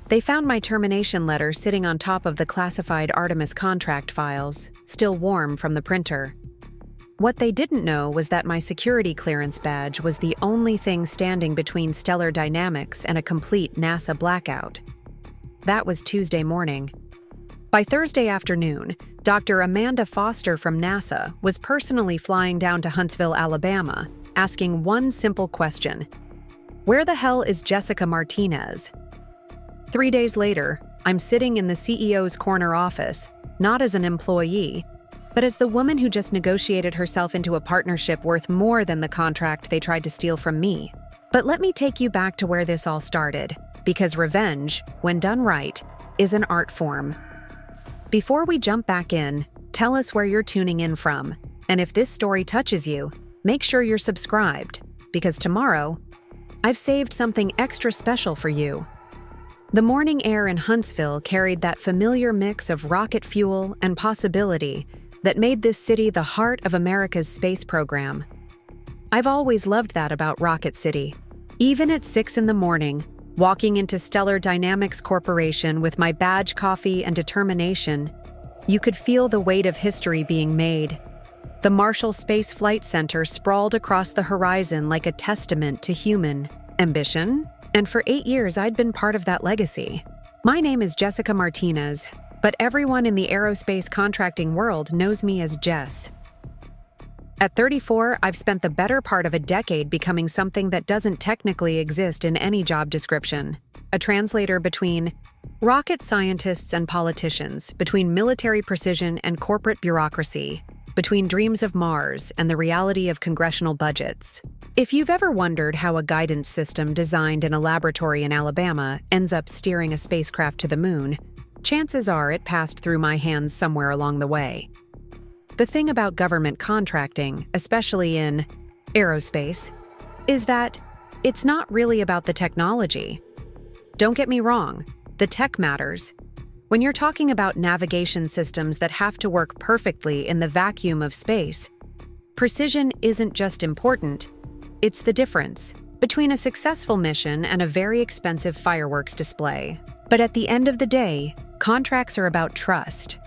They found my termination letter sitting on top of the classified Artemis contract files, still warm from the printer. What they didn't know was that my security clearance badge was the only thing standing between stellar dynamics and a complete NASA blackout. That was Tuesday morning. By Thursday afternoon, Dr. Amanda Foster from NASA was personally flying down to Huntsville, Alabama, asking one simple question: where the hell is Jessica Martinez? 3 days later, I'm sitting in the CEO's corner office, not as an employee, but as the woman who just negotiated herself into a partnership worth more than the contract they tried to steal from me. But let me take you back to where this all started, because revenge, when done right, is an art form. Before we jump back in, tell us where you're tuning in from, and if this story touches you, make sure you're subscribed, because tomorrow, I've saved something extra special for you. The morning air in Huntsville carried that familiar mix of rocket fuel and possibility that made this city the heart of America's space program. I've always loved that about Rocket City. Even at 6 in the morning, walking into Stellar Dynamics Corporation with my badge, coffee, and determination, you could feel the weight of history being made. The Marshall Space Flight Center sprawled across the horizon like a testament to human ambition, and for 8 years I'd been part of that legacy. My name is Jessica Martinez, but everyone in the aerospace contracting world knows me as Jess. At 34, I've spent the better part of a decade becoming something that doesn't technically exist in any job description: a translator between rocket scientists and politicians, between military precision and corporate bureaucracy, between dreams of Mars and the reality of congressional budgets. If you've ever wondered how a guidance system designed in a laboratory in Alabama ends up steering a spacecraft to the moon, chances are it passed through my hands somewhere along the way. The thing about government contracting, especially in aerospace, is that it's not really about the technology. Don't get me wrong, the tech matters. When you're talking about navigation systems that have to work perfectly in the vacuum of space, precision isn't just important, it's the difference between a successful mission and a very expensive fireworks display. But at the end of the day, contracts are about trust.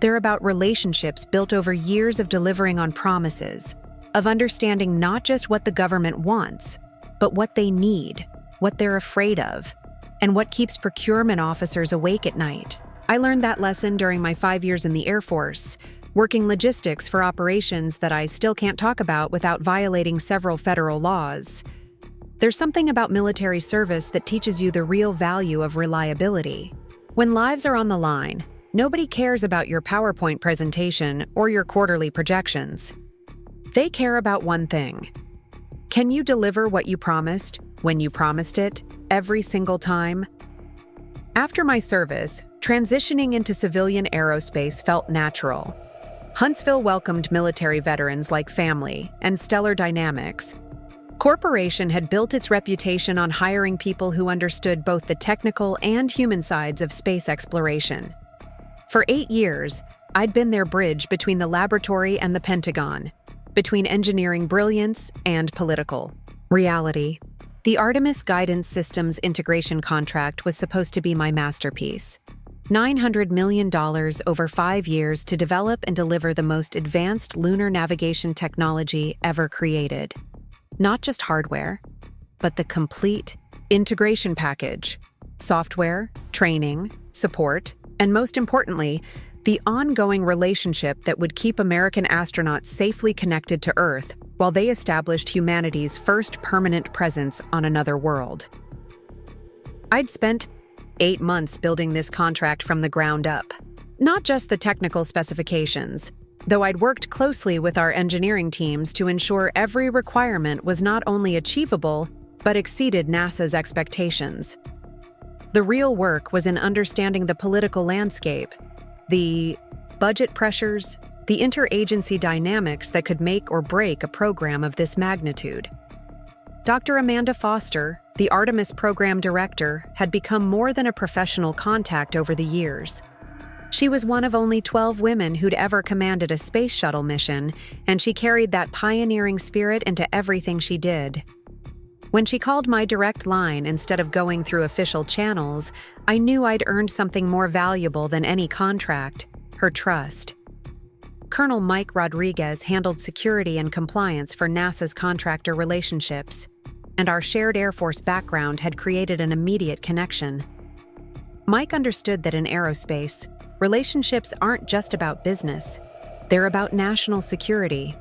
They're about relationships built over years of delivering on promises, of understanding not just what the government wants, but what they need, what they're afraid of, and what keeps procurement officers awake at night. I learned that lesson during my 5 years in the Air Force, working logistics for operations that I still can't talk about without violating several federal laws. There's something about military service that teaches you the real value of reliability. When lives are on the line, nobody cares about your PowerPoint presentation or your quarterly projections. They care about one thing. Can you deliver what you promised, when you promised it, every single time? After my service, transitioning into civilian aerospace felt natural. Huntsville welcomed military veterans like family, and Stellar Dynamics Corporation had built its reputation on hiring people who understood both the technical and human sides of space exploration. For 8 years, I'd been their bridge between the laboratory and the Pentagon, between engineering brilliance and political reality. The Artemis Guidance Systems integration contract was supposed to be my masterpiece. $900 million over 5 years to develop and deliver the most advanced lunar navigation technology ever created. Not just hardware, but the complete integration package: software, training, support, and most importantly, the ongoing relationship that would keep American astronauts safely connected to Earth while they established humanity's first permanent presence on another world. I'd spent 8 months building this contract from the ground up. Not just the technical specifications, though I'd worked closely with our engineering teams to ensure every requirement was not only achievable, but exceeded NASA's expectations. The real work was in understanding the political landscape, the budget pressures, the interagency dynamics that could make or break a program of this magnitude. Dr. Amanda Foster, the Artemis program director, had become more than a professional contact over the years. She was one of only 12 women who'd ever commanded a space shuttle mission, and she carried that pioneering spirit into everything she did. When she called my direct line instead of going through official channels, I knew I'd earned something more valuable than any contract: her trust. Colonel Mike Rodriguez handled security and compliance for NASA's contractor relationships, and our shared Air Force background had created an immediate connection. Mike understood that in aerospace, relationships aren't just about business, they're about national security.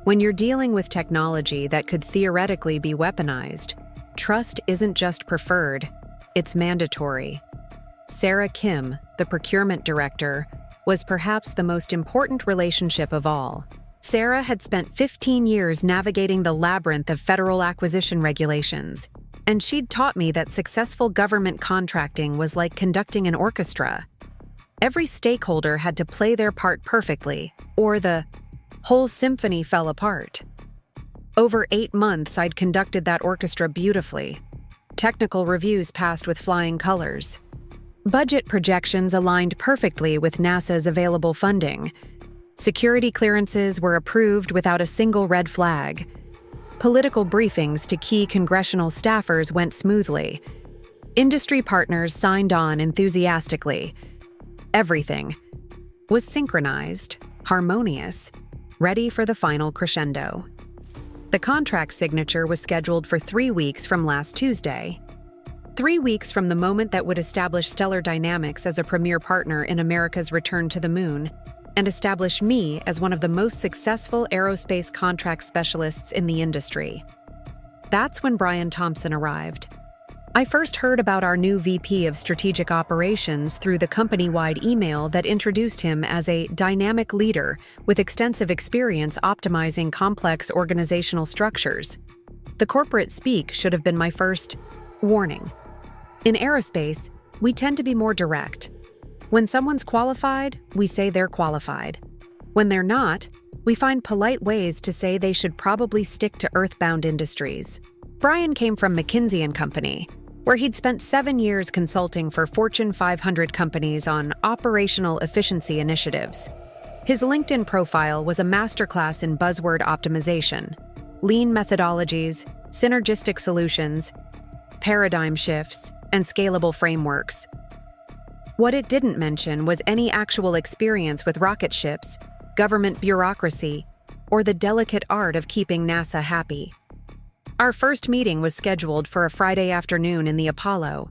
When you're dealing with technology that could theoretically be weaponized, trust isn't just preferred, it's mandatory. Sarah Kim, the procurement director, was perhaps the most important relationship of all. Sarah had spent 15 years navigating the labyrinth of federal acquisition regulations, and she'd taught me that successful government contracting was like conducting an orchestra. Every stakeholder had to play their part perfectly, or the whole symphony fell apart. Over 8 months, I'd conducted that orchestra beautifully. Technical reviews passed with flying colors. Budget projections aligned perfectly with NASA's available funding. Security clearances were approved without a single red flag. Political briefings to key congressional staffers went smoothly. Industry partners signed on enthusiastically. Everything was synchronized, harmonious, ready for the final crescendo. The contract signature was scheduled for 3 weeks from last Tuesday. 3 weeks from the moment that would establish Stellar Dynamics as a premier partner in America's return to the moon, and establish me as one of the most successful aerospace contract specialists in the industry. That's when Brian Thompson arrived. I first heard about our new VP of Strategic Operations through the company-wide email that introduced him as a dynamic leader with extensive experience optimizing complex organizational structures. The corporate speak should have been my first warning. In aerospace, we tend to be more direct. When someone's qualified, we say they're qualified. When they're not, we find polite ways to say they should probably stick to earthbound industries. Brian came from McKinsey & Company, where he'd spent 7 years consulting for Fortune 500 companies on operational efficiency initiatives. His LinkedIn profile was a masterclass in buzzword optimization, lean methodologies, synergistic solutions, paradigm shifts, and scalable frameworks. What it didn't mention was any actual experience with rocket ships, government bureaucracy, or the delicate art of keeping NASA happy. Our first meeting was scheduled for a Friday afternoon in the Apollo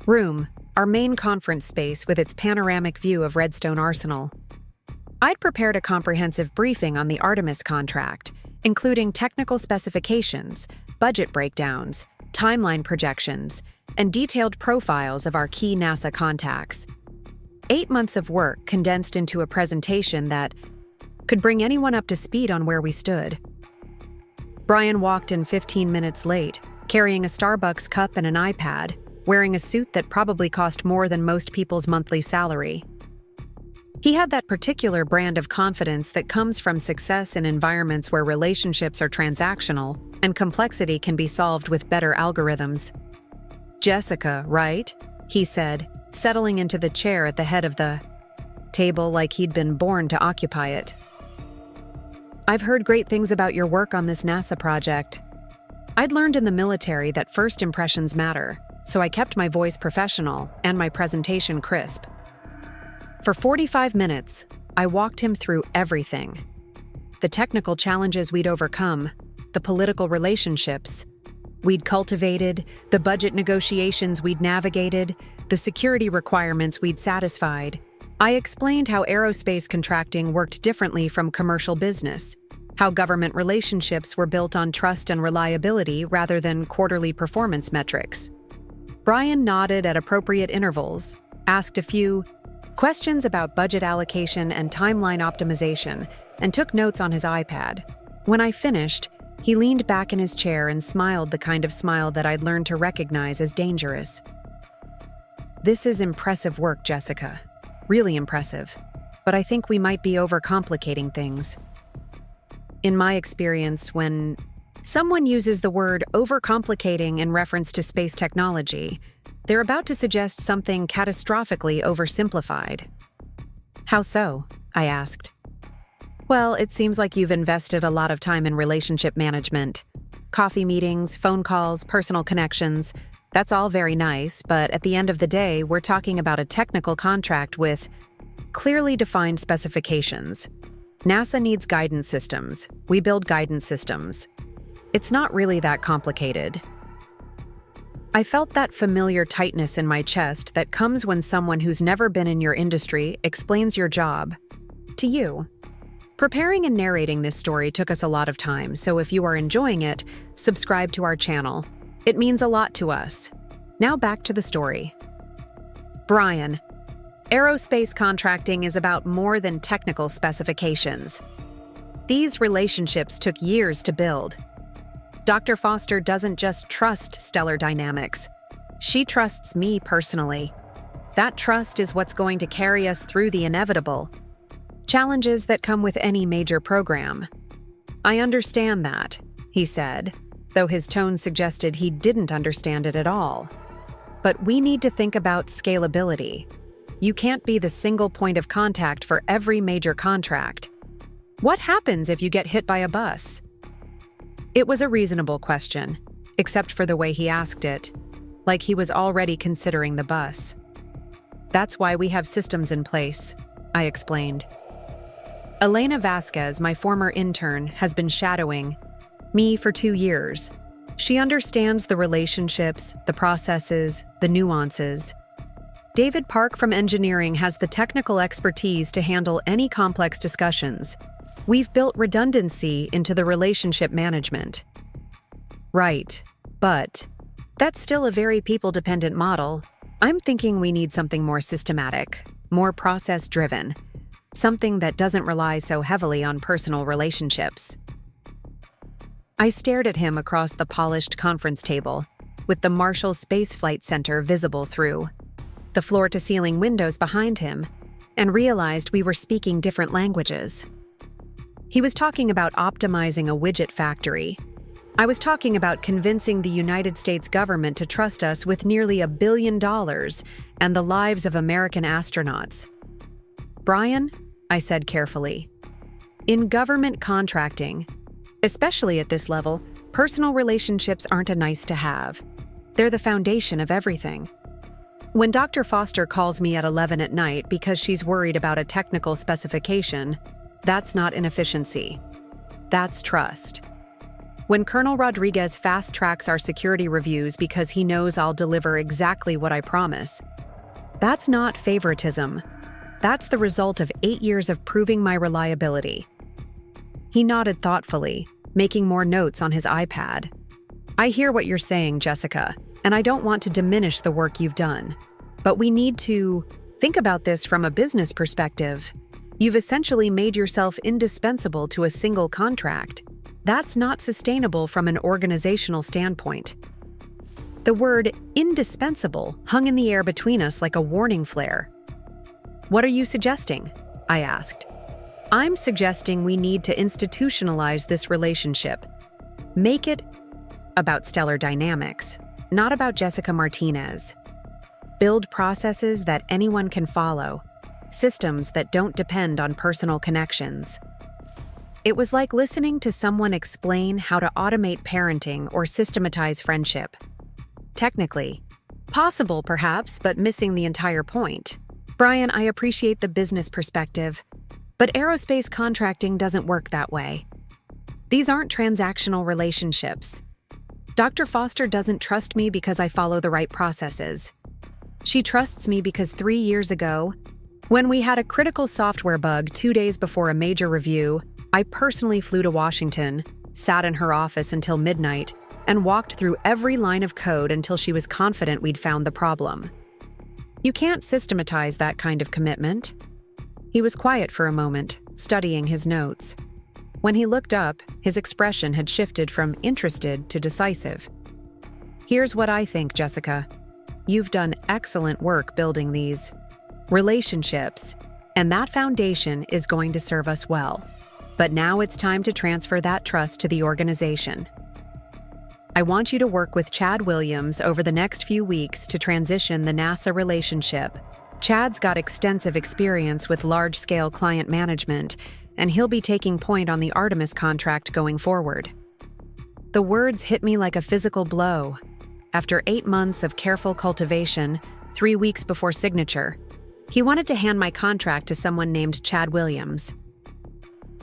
room, our main conference space with its panoramic view of Redstone Arsenal. I'd prepared a comprehensive briefing on the Artemis contract, including technical specifications, budget breakdowns, timeline projections, and detailed profiles of our key NASA contacts. 8 months of work condensed into a presentation that could bring anyone up to speed on where we stood. Brian walked in 15 minutes late, carrying a Starbucks cup and an iPad, wearing a suit that probably cost more than most people's monthly salary. He had that particular brand of confidence that comes from success in environments where relationships are transactional and complexity can be solved with better algorithms. "Jessica, right?" he said, settling into the chair at the head of the table like he'd been born to occupy it. "I've heard great things about your work on this NASA project." I'd learned in the military that first impressions matter, so I kept my voice professional and my presentation crisp. For 45 minutes, I walked him through everything. The technical challenges we'd overcome, the political relationships we'd cultivated, the budget negotiations we'd navigated, the security requirements we'd satisfied. I explained how aerospace contracting worked differently from commercial business, how government relationships were built on trust and reliability rather than quarterly performance metrics. Brian nodded at appropriate intervals, asked a few questions about budget allocation and timeline optimization, and took notes on his iPad. When I finished, he leaned back in his chair and smiled the kind of smile that I'd learned to recognize as dangerous. "This is impressive work, Jessica. Really impressive. But I think we might be overcomplicating things." In my experience, when someone uses the word overcomplicating in reference to space technology, they're about to suggest something catastrophically oversimplified. "How so?" I asked. "Well, it seems like you've invested a lot of time in relationship management. Coffee meetings, phone calls, personal connections. That's all very nice, but at the end of the day, we're talking about a technical contract with clearly defined specifications. NASA needs guidance systems. We build guidance systems. It's not really that complicated. I felt that familiar tightness in my chest that comes when someone who's never been in your industry explains your job to you. Preparing and narrating this story took us a lot of time, so if you are enjoying it, subscribe to our channel. It means a lot to us. Now back to the story. Brian. Aerospace contracting is about more than technical specifications. These relationships took years to build. Dr. Foster doesn't just trust Stellar Dynamics. She trusts me personally. That trust is what's going to carry us through the inevitable challenges that come with any major program. I understand that, he said, though his tone suggested he didn't understand it at all. But we need to think about scalability. You can't be the single point of contact for every major contract. What happens if you get hit by a bus? It was a reasonable question, except for the way he asked it, like he was already considering the bus. That's why we have systems in place, I explained. Elena Vasquez, my former intern, has been shadowing me for 2 years. She understands the relationships, the processes, the nuances. David Park from engineering has the technical expertise to handle any complex discussions. We've built redundancy into the relationship management. Right, but that's still a very people-dependent model. I'm thinking we need something more systematic, more process-driven, something that doesn't rely so heavily on personal relationships. I stared at him across the polished conference table, with the Marshall Space Flight Center visible through the floor-to-ceiling windows behind him, and realized we were speaking different languages. He was talking about optimizing a widget factory. I was talking about convincing the United States government to trust us with nearly $1 billion and the lives of American astronauts. Brian, I said carefully, in government contracting, especially at this level, personal relationships aren't a nice to have. They're the foundation of everything. When Dr. Foster calls me at 11 at night because she's worried about a technical specification, that's not inefficiency. That's trust. When Colonel Rodriguez fast-tracks our security reviews because he knows I'll deliver exactly what I promise, that's not favoritism. That's the result of 8 years of proving my reliability. He nodded thoughtfully, making more notes on his iPad. I hear what you're saying, Jessica, and I don't want to diminish the work you've done. But we need to think about this from a business perspective. You've essentially made yourself indispensable to a single contract. That's not sustainable from an organizational standpoint. The word indispensable hung in the air between us like a warning flare. What are you suggesting? I asked. I'm suggesting we need to institutionalize this relationship. Make it about Stellar Dynamics, not about Jessica Martinez. Build processes that anyone can follow. Systems that don't depend on personal connections. It was like listening to someone explain how to automate parenting or systematize friendship. Technically, possible perhaps, but missing the entire point. Brian, I appreciate the business perspective, but aerospace contracting doesn't work that way. These aren't transactional relationships. Dr. Foster doesn't trust me because I follow the right processes. She trusts me because 3 years ago, when we had a critical software bug 2 days before a major review, I personally flew to Washington, sat in her office until midnight, and walked through every line of code until she was confident we'd found the problem. You can't systematize that kind of commitment. He was quiet for a moment, studying his notes. When he looked up, his expression had shifted from interested to decisive. Here's what I think, Jessica. You've done excellent work building these relationships, and that foundation is going to serve us well. But now it's time to transfer that trust to the organization. I want you to work with Chad Williams over the next few weeks to transition the NASA relationship. Chad's got extensive experience with large-scale client management, and he'll be taking point on the Artemis contract going forward. The words hit me like a physical blow. After 8 months of careful cultivation, 3 weeks before signature, he wanted to hand my contract to someone named Chad Williams.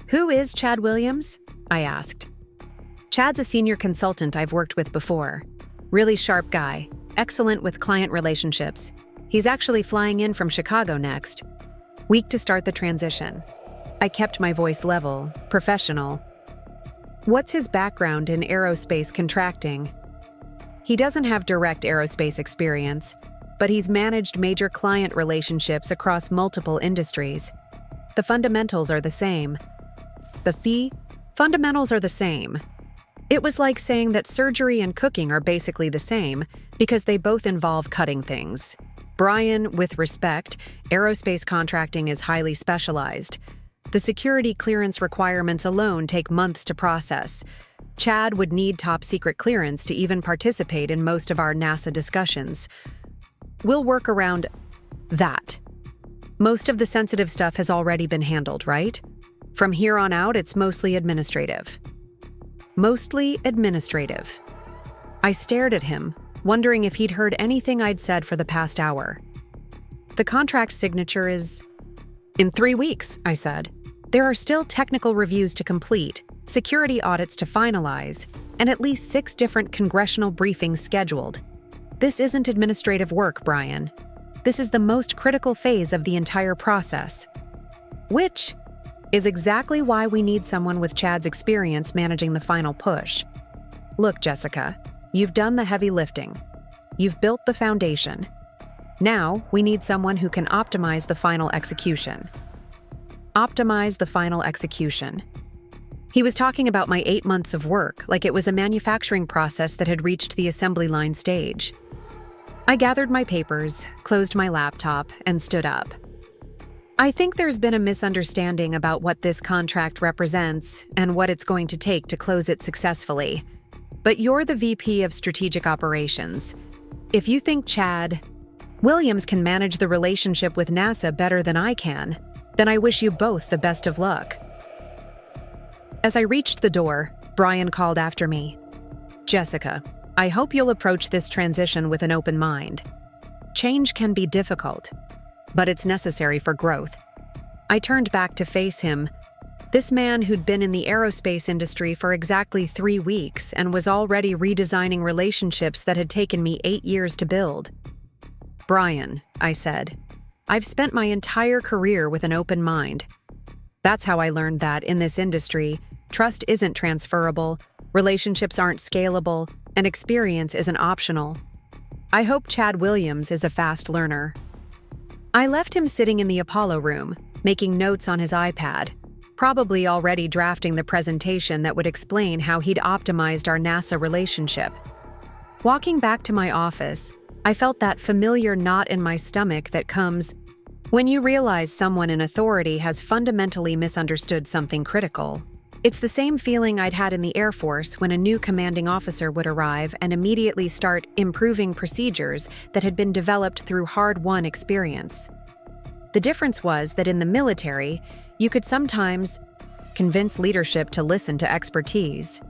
"Who is Chad Williams?" I asked. "Chad's a senior consultant I've worked with before. Really sharp guy, excellent with client relationships. He's actually flying in from Chicago next. Week to start the transition." I kept my voice level, professional. "What's his background in aerospace contracting?" "He doesn't have direct aerospace experience, but he's managed major client relationships across multiple industries. The fundamentals are the same." Fundamentals are the same. It was like saying that surgery and cooking are basically the same because they both involve cutting things. "Brian, with respect, aerospace contracting is highly specialized. The security clearance requirements alone take months to process. Chad would need top-secret clearance to even participate in most of our NASA discussions. We'll work around that. Most of the sensitive stuff has already been handled, right? From here on out, it's mostly administrative." Mostly administrative. I stared at him, wondering if he'd heard anything I'd said for the past hour. "The contract signature is in 3 weeks," I said. "There are still technical reviews to complete, security audits to finalize, and at least 6 different congressional briefings scheduled. This isn't administrative work, Brian. This is the most critical phase of the entire process. Which is exactly why we need someone with Chad's experience managing the final push. Look, Jessica, you've done the heavy lifting. You've built the foundation. Now, we need someone who can optimize the final execution." Optimize the final execution. He was talking about my 8 months of work like it was a manufacturing process that had reached the assembly line stage. I gathered my papers, closed my laptop, and stood up. "I think there's been a misunderstanding about what this contract represents and what it's going to take to close it successfully. But you're the VP of Strategic Operations. If you think Chad Williams can manage the relationship with NASA better than I can, then I wish you both the best of luck." As I reached the door, Brian called after me. "Jessica, I hope you'll approach this transition with an open mind. Change can be difficult, but it's necessary for growth." I turned back to face him, this man who'd been in the aerospace industry for exactly 3 weeks and was already redesigning relationships that had taken me 8 years to build. "Brian," I said, "I've spent my entire career with an open mind. That's how I learned that, in this industry, trust isn't transferable, relationships aren't scalable, and experience isn't optional. I hope Chad Williams is a fast learner." I left him sitting in the Apollo room, making notes on his iPad, probably already drafting the presentation that would explain how he'd optimized our NASA relationship. Walking back to my office, I felt that familiar knot in my stomach that comes when you realize someone in authority has fundamentally misunderstood something critical. It's the same feeling I'd had in the Air Force when a new commanding officer would arrive and immediately start improving procedures that had been developed through hard-won experience. The difference was that in the military, you could sometimes convince leadership to listen to expertise.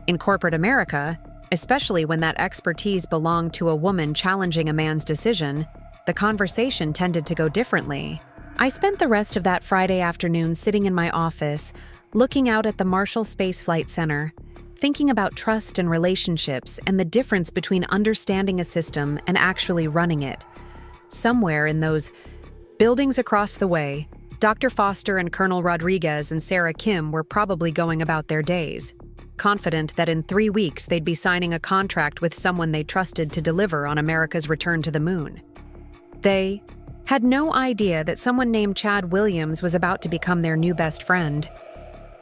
In corporate America, especially when that expertise belonged to a woman challenging a man's decision, the conversation tended to go differently. I spent the rest of that Friday afternoon sitting in my office, looking out at the Marshall Space Flight Center, thinking about trust and relationships and the difference between understanding a system and actually running it. Somewhere in those buildings across the way, Dr. Foster and Colonel Rodriguez and Sarah Kim were probably going about their days, confident that in 3 weeks they'd be signing a contract with someone they trusted to deliver on America's return to the moon. They had no idea that someone named Chad Williams was about to become their new best friend.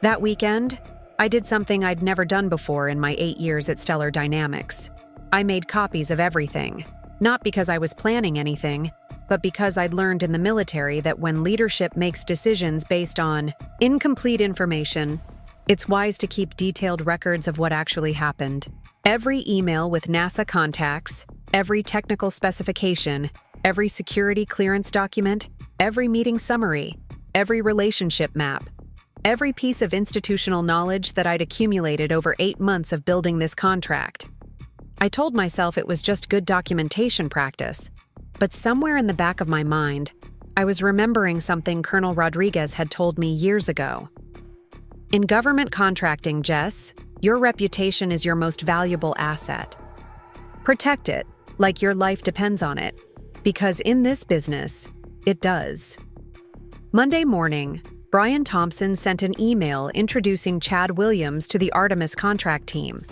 That weekend, I did something I'd never done before in my 8 years at Stellar Dynamics. I made copies of everything, not because I was planning anything, but because I'd learned in the military that when leadership makes decisions based on incomplete information, it's wise to keep detailed records of what actually happened. Every email with NASA contacts, every technical specification, every security clearance document, every meeting summary, every relationship map. Every piece of institutional knowledge that I'd accumulated over 8 months of building this contract. I told myself it was just good documentation practice, but somewhere in the back of my mind, I was remembering something Colonel Rodriguez had told me years ago. In government contracting, Jess, your reputation is your most valuable asset. Protect it like your life depends on it, because in this business, it does. Monday morning, Brian Thompson sent an email introducing Chad Williams to the Artemis contract team.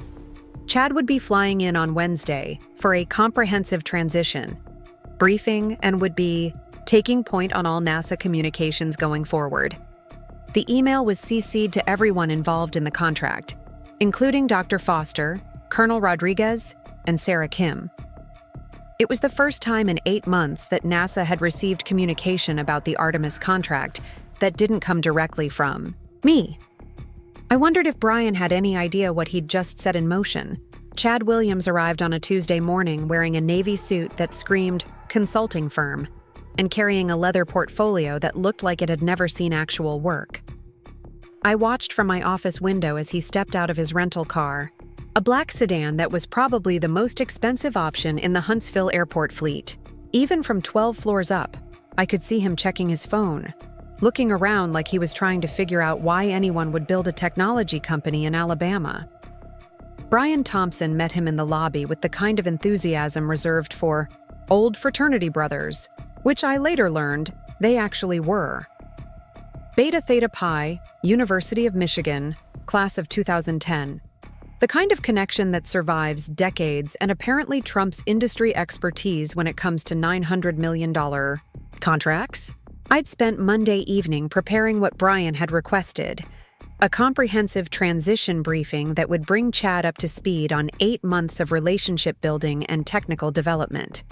Chad would be flying in on Wednesday for a comprehensive transition, briefing, and would be taking point on all NASA communications going forward. The email was CC'd to everyone involved in the contract, including Dr. Foster, Colonel Rodriguez, and Sarah Kim. It was the first time in 8 months that NASA had received communication about the Artemis contract that didn't come directly from me. I wondered if Brian had any idea what he'd just set in motion. Chad Williams arrived on a Tuesday morning wearing a navy suit that screamed consulting firm and carrying a leather portfolio that looked like it had never seen actual work. I watched from my office window as he stepped out of his rental car, a black sedan that was probably the most expensive option in the Huntsville airport fleet. Even from 12 floors up, I could see him checking his phone, looking around like he was trying to figure out why anyone would build a technology company in Alabama. Brian Thompson met him in the lobby with the kind of enthusiasm reserved for old fraternity brothers, which I later learned they actually were. Beta Theta Pi, University of Michigan, class of 2010. The kind of connection that survives decades and apparently trumps industry expertise when it comes to $900 million contracts. I'd spent Monday evening preparing what Brian had requested, a comprehensive transition briefing that would bring Chad up to speed on 8 months of relationship building and technical development.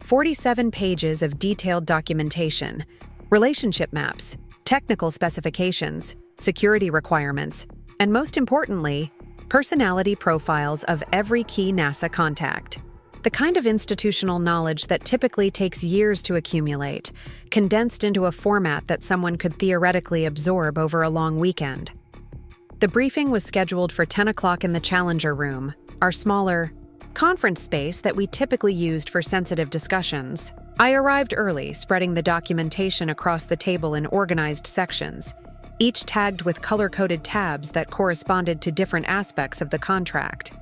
47 pages of detailed documentation, relationship maps, technical specifications, security requirements, and most importantly, personality profiles of every key NASA contact. The kind of institutional knowledge that typically takes years to accumulate, condensed into a format that someone could theoretically absorb over a long weekend. The briefing was scheduled for 10 o'clock in the Challenger Room, our smaller conference space that we typically used for sensitive discussions. I arrived early, spreading the documentation across the table in organized sections, each tagged with color-coded tabs that corresponded to different aspects of the contract.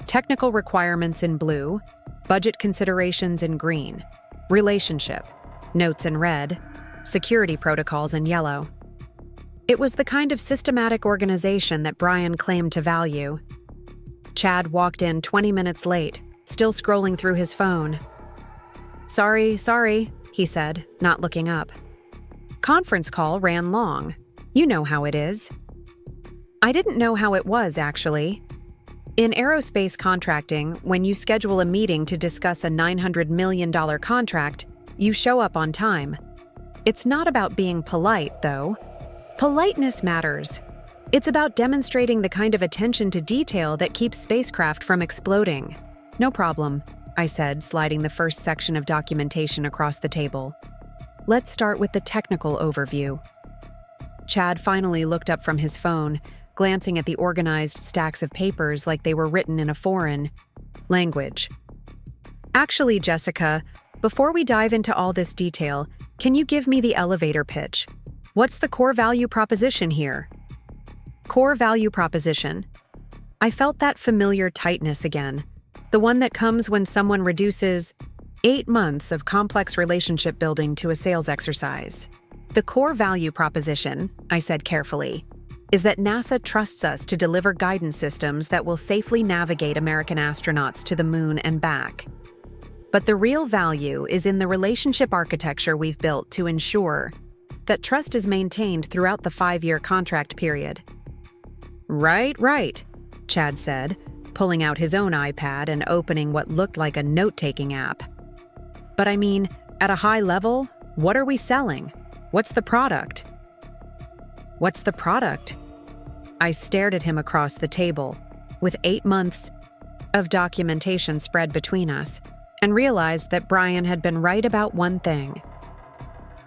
Technical requirements in blue, budget considerations in green, relationship, notes in red, security protocols in yellow. It was the kind of systematic organization that Brian claimed to value. Chad walked in 20 minutes late, still scrolling through his phone. Sorry, he said, not looking up. Conference call ran long. You know how it is. I didn't know how it was, actually. In aerospace contracting, when you schedule a meeting to discuss a $900 million contract, you show up on time. It's not about being polite, though. Politeness matters. It's about demonstrating the kind of attention to detail that keeps spacecraft from exploding. No problem, I said, sliding the first section of documentation across the table. Let's start with the technical overview. Chad finally looked up from his phone, glancing at the organized stacks of papers like they were written in a foreign language. Actually, Jessica, before we dive into all this detail, can you give me the elevator pitch? What's the core value proposition here? Core value proposition. I felt that familiar tightness again, the one that comes when someone reduces 8 months of complex relationship building to a sales exercise. The core value proposition, I said carefully, is that NASA trusts us to deliver guidance systems that will safely navigate American astronauts to the moon and back. But the real value is in the relationship architecture we've built to ensure that trust is maintained throughout the 5-year contract period. Right, Chad said, pulling out his own iPad and opening what looked like a note-taking app. But I mean, at a high level, what are we selling? What's the product? What's the product? I stared at him across the table, with 8 months of documentation spread between us, and realized that Brian had been right about one thing.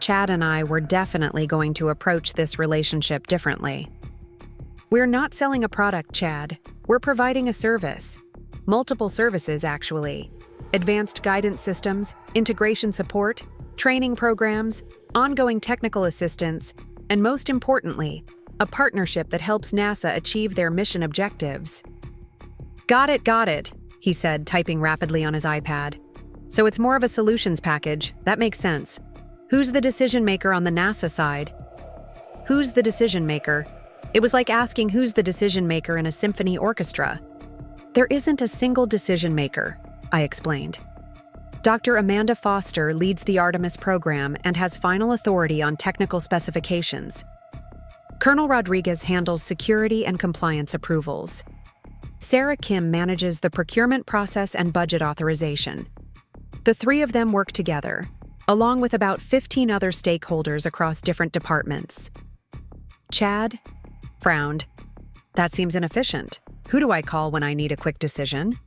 Chad and I were definitely going to approach this relationship differently. We're not selling a product, Chad. We're providing a service. Multiple services, actually. Advanced guidance systems, integration support, training programs, ongoing technical assistance, and most importantly, a partnership that helps NASA achieve their mission objectives. Got it, he said, typing rapidly on his iPad. So it's more of a solutions package. That makes sense. Who's the decision maker on the NASA side? Who's the decision maker? It was like asking who's the decision maker in a symphony orchestra. There isn't a single decision maker, I explained. Dr. Amanda Foster leads the Artemis program and has final authority on technical specifications. Colonel Rodriguez handles security and compliance approvals. Sarah Kim manages the procurement process and budget authorization. The three of them work together, along with about 15 other stakeholders across different departments. Chad frowned. That seems inefficient. Who do I call when I need a quick decision?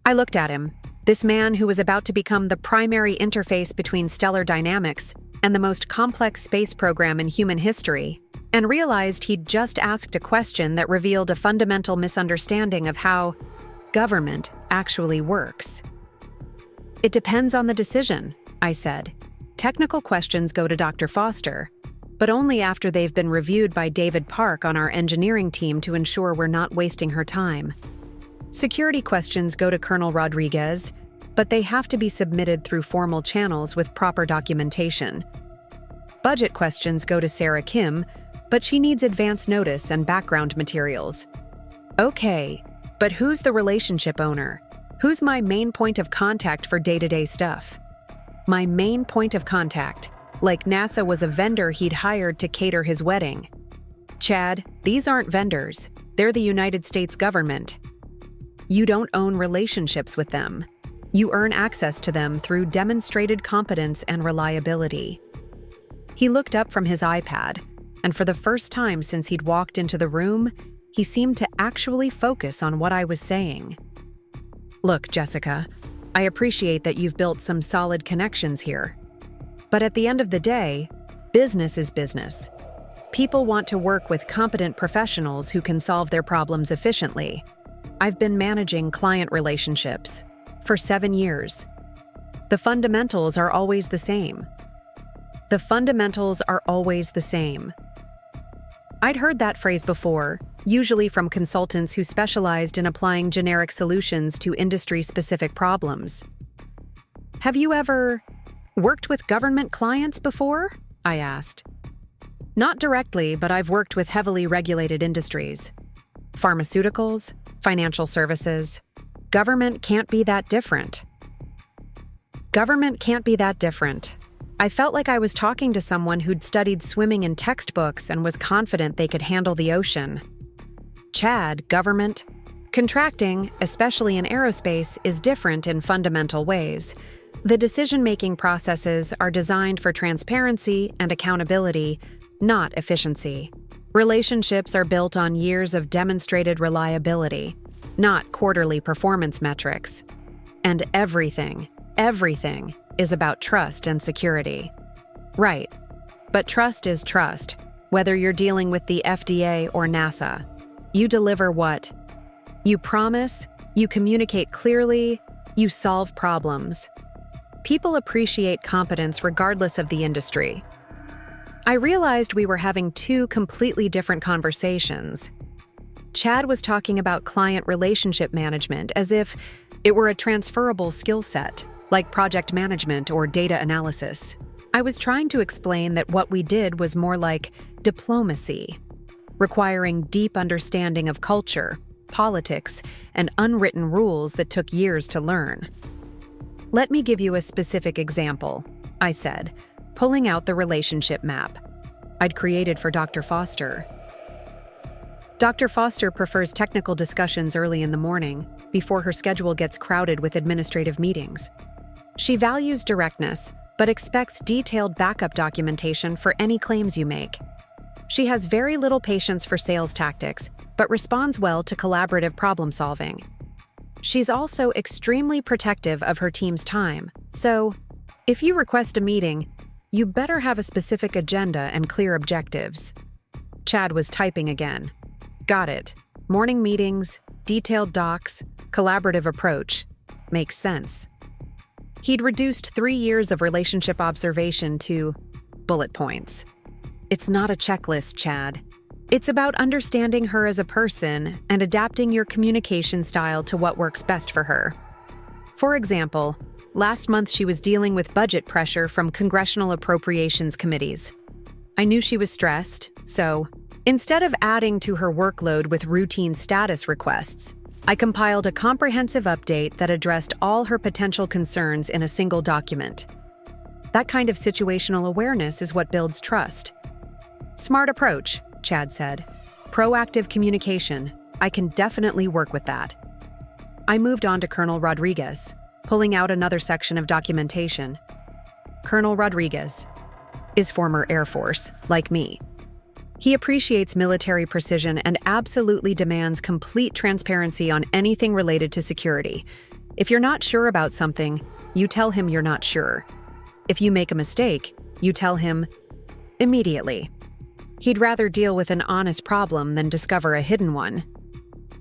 I looked at him, this man who was about to become the primary interface between stellar dynamics and the most complex space program in human history, and realized he'd just asked a question that revealed a fundamental misunderstanding of how government actually works. It depends on the decision, I said. Technical questions go to Dr. Foster, but only after they've been reviewed by David Park on our engineering team to ensure we're not wasting her time. Security questions go to Colonel Rodriguez, but they have to be submitted through formal channels with proper documentation. Budget questions go to Sarah Kim, but she needs advance notice and background materials. Okay, but who's the relationship owner? Who's my main point of contact for day-to-day stuff? My main point of contact, like NASA was a vendor he'd hired to cater his wedding. Chad, these aren't vendors. They're the United States government. You don't own relationships with them. You earn access to them through demonstrated competence and reliability. He looked up from his iPad, and for the first time since he'd walked into the room, he seemed to actually focus on what I was saying. Look, Jessica, I appreciate that you've built some solid connections here. But at the end of the day, business is business. People want to work with competent professionals who can solve their problems efficiently. I've been managing client relationships for 7 years. The fundamentals are always the same. The fundamentals are always the same. I'd heard that phrase before, usually from consultants who specialized in applying generic solutions to industry-specific problems. Have you ever worked with government clients before? I asked. Not directly, but I've worked with heavily regulated industries. Pharmaceuticals, financial services. Government can't be that different. Government can't be that different. I felt like I was talking to someone who'd studied swimming in textbooks and was confident they could handle the ocean. Chad, government. Contracting, especially in aerospace, is different in fundamental ways. The decision-making processes are designed for transparency and accountability, not efficiency. Relationships are built on years of demonstrated reliability, not quarterly performance metrics. And everything is about trust and security. Right, but trust is trust, whether you're dealing with the FDA or NASA. You deliver what? You promise, you communicate clearly, you solve problems. People appreciate competence regardless of the industry. I realized we were having two completely different conversations. Chad was talking about client relationship management as if it were a transferable skill set, like project management or data analysis. I was trying to explain that what we did was more like diplomacy, requiring deep understanding of culture, politics, and unwritten rules that took years to learn. Let me give you a specific example, I said, pulling out the relationship map I'd created for Dr. Foster. Dr. Foster prefers technical discussions early in the morning, before her schedule gets crowded with administrative meetings. She values directness, but expects detailed backup documentation for any claims you make. She has very little patience for sales tactics, but responds well to collaborative problem solving. She's also extremely protective of her team's time, so if you request a meeting, You better have a specific agenda and clear objectives. Chad was typing again. Got it. Morning meetings, detailed docs, collaborative approach. Makes sense. He'd reduced 3 years of relationship observation to bullet points. It's not a checklist, Chad. It's about understanding her as a person and adapting your communication style to what works best for her. For example, last month she was dealing with budget pressure from congressional appropriations committees. I knew she was stressed, so instead of adding to her workload with routine status requests, I compiled a comprehensive update that addressed all her potential concerns in a single document. That kind of situational awareness is what builds trust. Smart approach, Chad said. Proactive communication. I can definitely work with that. I moved on to Colonel Rodriguez, pulling out another section of documentation. Colonel Rodriguez is former Air Force, like me. He appreciates military precision and absolutely demands complete transparency on anything related to security. If you're not sure about something, you tell him you're not sure. If you make a mistake, you tell him immediately. He'd rather deal with an honest problem than discover a hidden one.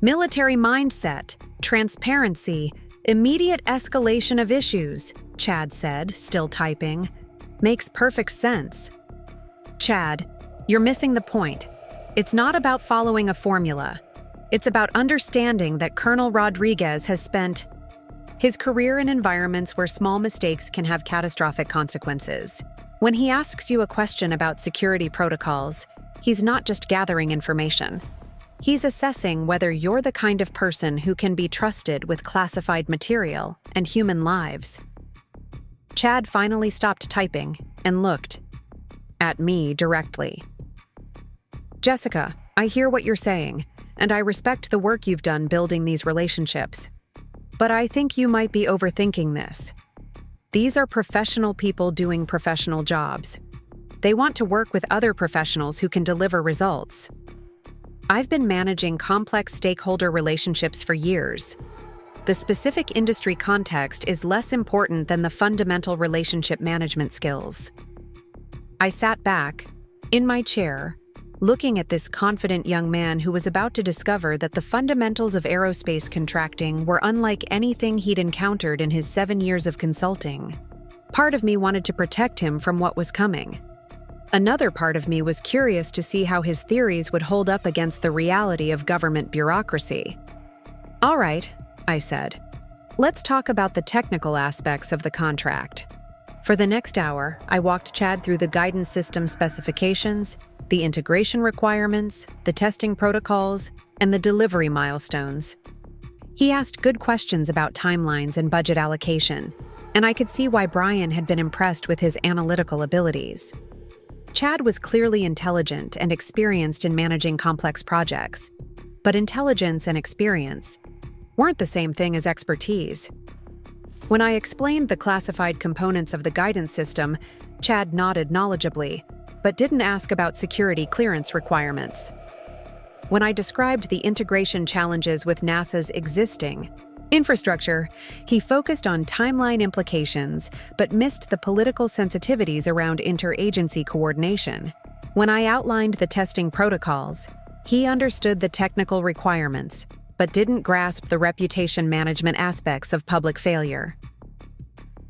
Military mindset, transparency, immediate escalation of issues, Chad said, still typing. Makes perfect sense. Chad, you're missing the point. It's not about following a formula. It's about understanding that Colonel Rodriguez has spent his career in environments where small mistakes can have catastrophic consequences. When he asks you a question about security protocols, he's not just gathering information. He's assessing whether you're the kind of person who can be trusted with classified material and human lives. Chad finally stopped typing and looked at me directly. Jessica, I hear what you're saying, and I respect the work you've done building these relationships. But I think you might be overthinking this. These are professional people doing professional jobs. They want to work with other professionals who can deliver results. I've been managing complex stakeholder relationships for years. The specific industry context is less important than the fundamental relationship management skills. I sat back, in my chair, looking at this confident young man who was about to discover that the fundamentals of aerospace contracting were unlike anything he'd encountered in his 7 years of consulting. Part of me wanted to protect him from what was coming. Another part of me was curious to see how his theories would hold up against the reality of government bureaucracy. All right, I said. Let's talk about the technical aspects of the contract. For the next hour, I walked Chad through the guidance system specifications, the integration requirements, the testing protocols, and the delivery milestones. He asked good questions about timelines and budget allocation, and I could see why Brian had been impressed with his analytical abilities. Chad was clearly intelligent and experienced in managing complex projects, but intelligence and experience weren't the same thing as expertise. When I explained the classified components of the guidance system, Chad nodded knowledgeably, but didn't ask about security clearance requirements. When I described the integration challenges with NASA's existing infrastructure, he focused on timeline implications, but missed the political sensitivities around interagency coordination. When I outlined the testing protocols, he understood the technical requirements, but didn't grasp the reputation management aspects of public failure.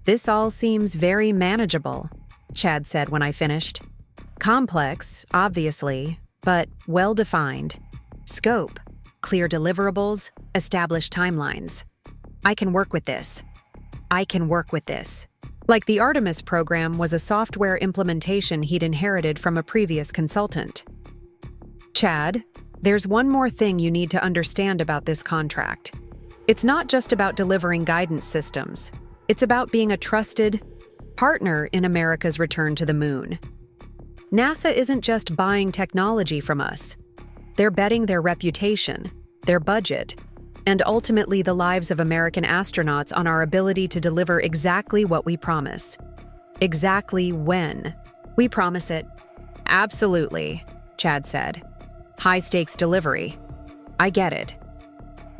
This all seems very manageable, Chad said when I finished. Complex, obviously, but well-defined. Scope, clear deliverables, established timelines. I can work with this. Like the Artemis program was a software implementation he'd inherited from a previous consultant. Chad, there's one more thing you need to understand about this contract. It's not just about delivering guidance systems. It's about being a trusted partner in America's return to the moon. NASA isn't just buying technology from us. They're betting their reputation, their budget, and ultimately the lives of American astronauts on our ability to deliver exactly what we promise. Exactly when we promise it. Absolutely, Chad said. High-stakes delivery. I get it.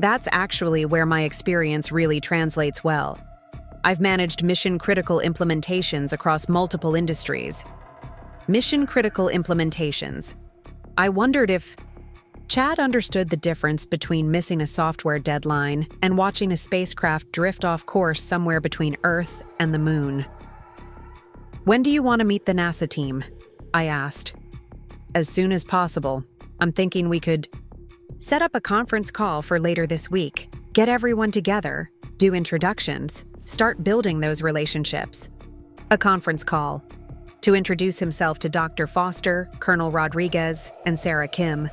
That's actually where my experience really translates well. I've managed mission-critical implementations across multiple industries. Mission-critical implementations. I wondered if Chad understood the difference between missing a software deadline and watching a spacecraft drift off course somewhere between Earth and the Moon. When do you want to meet the NASA team? I asked. As soon as possible. I'm thinking we could set up a conference call for later this week, get everyone together, do introductions, start building those relationships. A conference call. To introduce himself to Dr. Foster, Colonel Rodriguez, and Sarah Kim.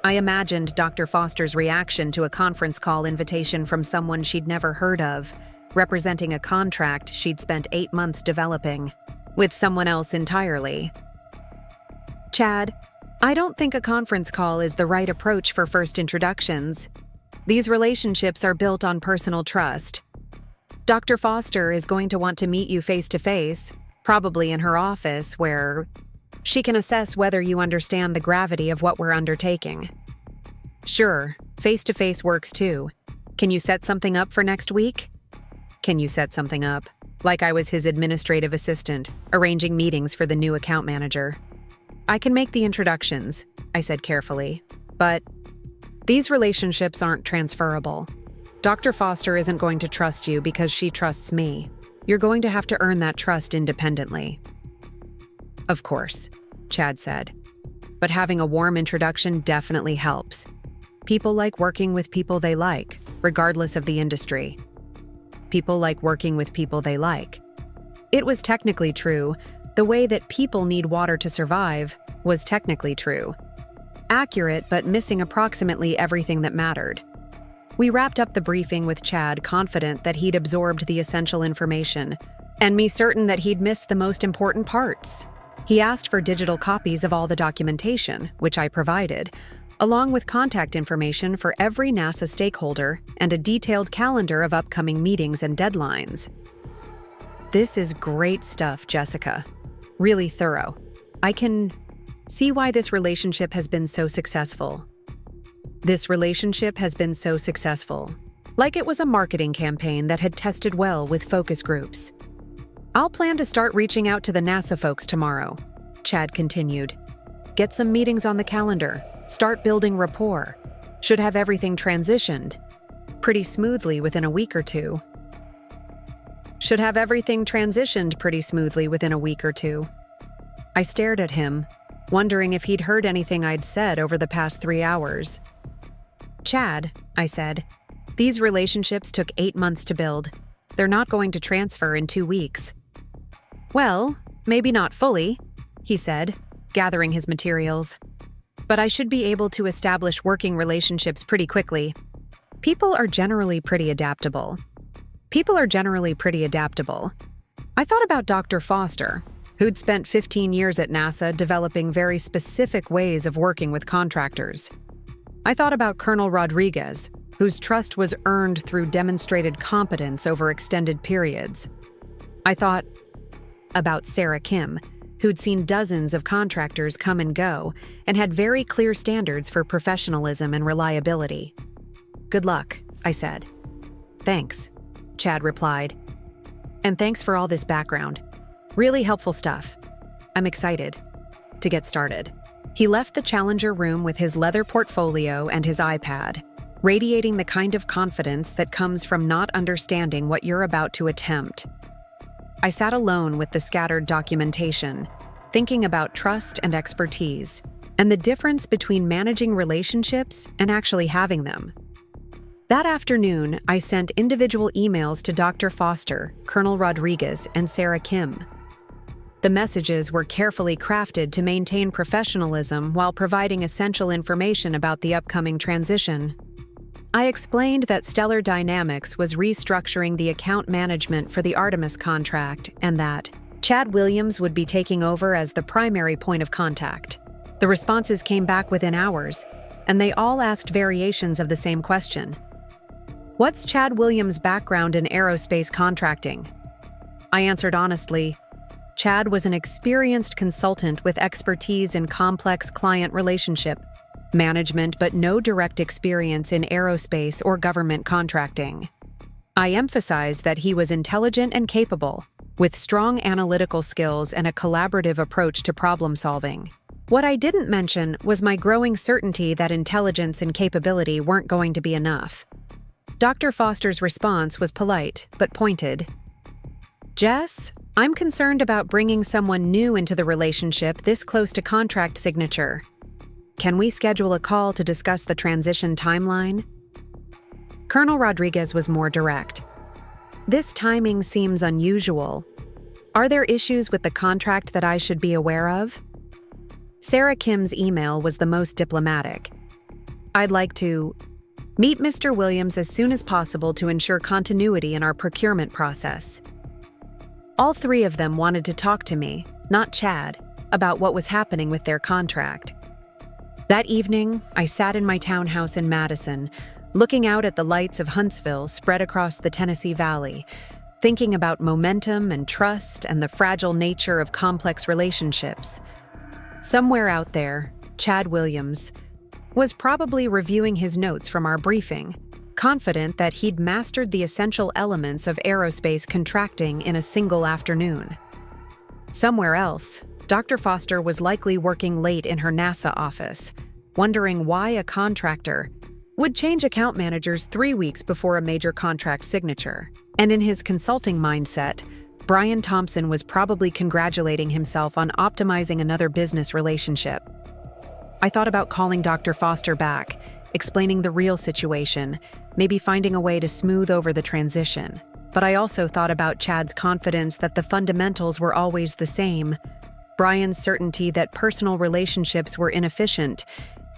I imagined Dr. Foster's reaction to a conference call invitation from someone she'd never heard of, representing a contract she'd spent 8 months developing, with someone else entirely. Chad, I don't think a conference call is the right approach for first introductions. These relationships are built on personal trust. Dr. Foster is going to want to meet you face-to-face, probably in her office, where she can assess whether you understand the gravity of what we're undertaking. Sure, face-to-face works too. Can you set something up for next week? Can you set something up? Like I was his administrative assistant, arranging meetings for the new account manager. I can make the introductions, I said carefully, but these relationships aren't transferable. Dr. Foster isn't going to trust you because she trusts me. You're going to have to earn that trust independently. Of course, Chad said. But having a warm introduction definitely helps. People like working with people they like, regardless of the industry. People like working with people they like. It was technically true. The way that people need water to survive was technically true. Accurate, but missing approximately everything that mattered. We wrapped up the briefing with Chad confident that he'd absorbed the essential information, and me certain that he'd missed the most important parts. He asked for digital copies of all the documentation, which I provided, along with contact information for every NASA stakeholder and a detailed calendar of upcoming meetings and deadlines. This is great stuff, Jessica. Really thorough. I can see why this relationship has been so successful. This relationship has been so successful. Like it was a marketing campaign that had tested well with focus groups. I'll plan to start reaching out to the NASA folks tomorrow, Chad continued. Get some meetings on the calendar. Start building rapport. Should have everything transitioned pretty smoothly within a week or two. Should have everything transitioned pretty smoothly within a week or two. I stared at him, wondering if he'd heard anything I'd said over the past 3 hours. Chad, I said, these relationships took 8 months to build. They're not going to transfer in 2 weeks. Well, maybe not fully, he said, gathering his materials. But I should be able to establish working relationships pretty quickly. People are generally pretty adaptable. I thought about Dr. Foster, who'd spent 15 years at NASA developing very specific ways of working with contractors. I thought about Colonel Rodriguez, whose trust was earned through demonstrated competence over extended periods. I thought about Sarah Kim, who'd seen dozens of contractors come and go and had very clear standards for professionalism and reliability. Good luck, I said. Thanks, Chad replied. And thanks for all this background. Really helpful stuff. I'm excited to get started. He left the Challenger room with his leather portfolio and his iPad, radiating the kind of confidence that comes from not understanding what you're about to attempt. I sat alone with the scattered documentation, thinking about trust and expertise, and the difference between managing relationships and actually having them. That afternoon, I sent individual emails to Dr. Foster, Colonel Rodriguez, and Sarah Kim. The messages were carefully crafted to maintain professionalism while providing essential information about the upcoming transition. I explained that Stellar Dynamics was restructuring the account management for the Artemis contract and that Chad Williams would be taking over as the primary point of contact. The responses came back within hours, and they all asked variations of the same question. What's Chad Williams' background in aerospace contracting? I answered honestly, Chad was an experienced consultant with expertise in complex client relationship management but no direct experience in aerospace or government contracting. I emphasized that he was intelligent and capable, with strong analytical skills and a collaborative approach to problem solving. What I didn't mention was my growing certainty that intelligence and capability weren't going to be enough. Dr. Foster's response was polite, but pointed. Jess, I'm concerned about bringing someone new into the relationship this close to contract signature. Can we schedule a call to discuss the transition timeline? Colonel Rodriguez was more direct. This timing seems unusual. Are there issues with the contract that I should be aware of? Sarah Kim's email was the most diplomatic. I'd like to meet Mr. Williams as soon as possible to ensure continuity in our procurement process. All three of them wanted to talk to me, not Chad, about what was happening with their contract. That evening, I sat in my townhouse in Madison, looking out at the lights of Huntsville spread across the Tennessee Valley, thinking about momentum and trust and the fragile nature of complex relationships. Somewhere out there, Chad Williams was probably reviewing his notes from our briefing, confident that he'd mastered the essential elements of aerospace contracting in a single afternoon. Somewhere else, Dr. Foster was likely working late in her NASA office, wondering why a contractor would change account managers 3 weeks before a major contract signature. And in his consulting mindset, Brian Thompson was probably congratulating himself on optimizing another business relationship. I thought about calling Dr. Foster back, explaining the real situation, maybe finding a way to smooth over the transition. But I also thought about Chad's confidence that the fundamentals were always the same, Brian's certainty that personal relationships were inefficient,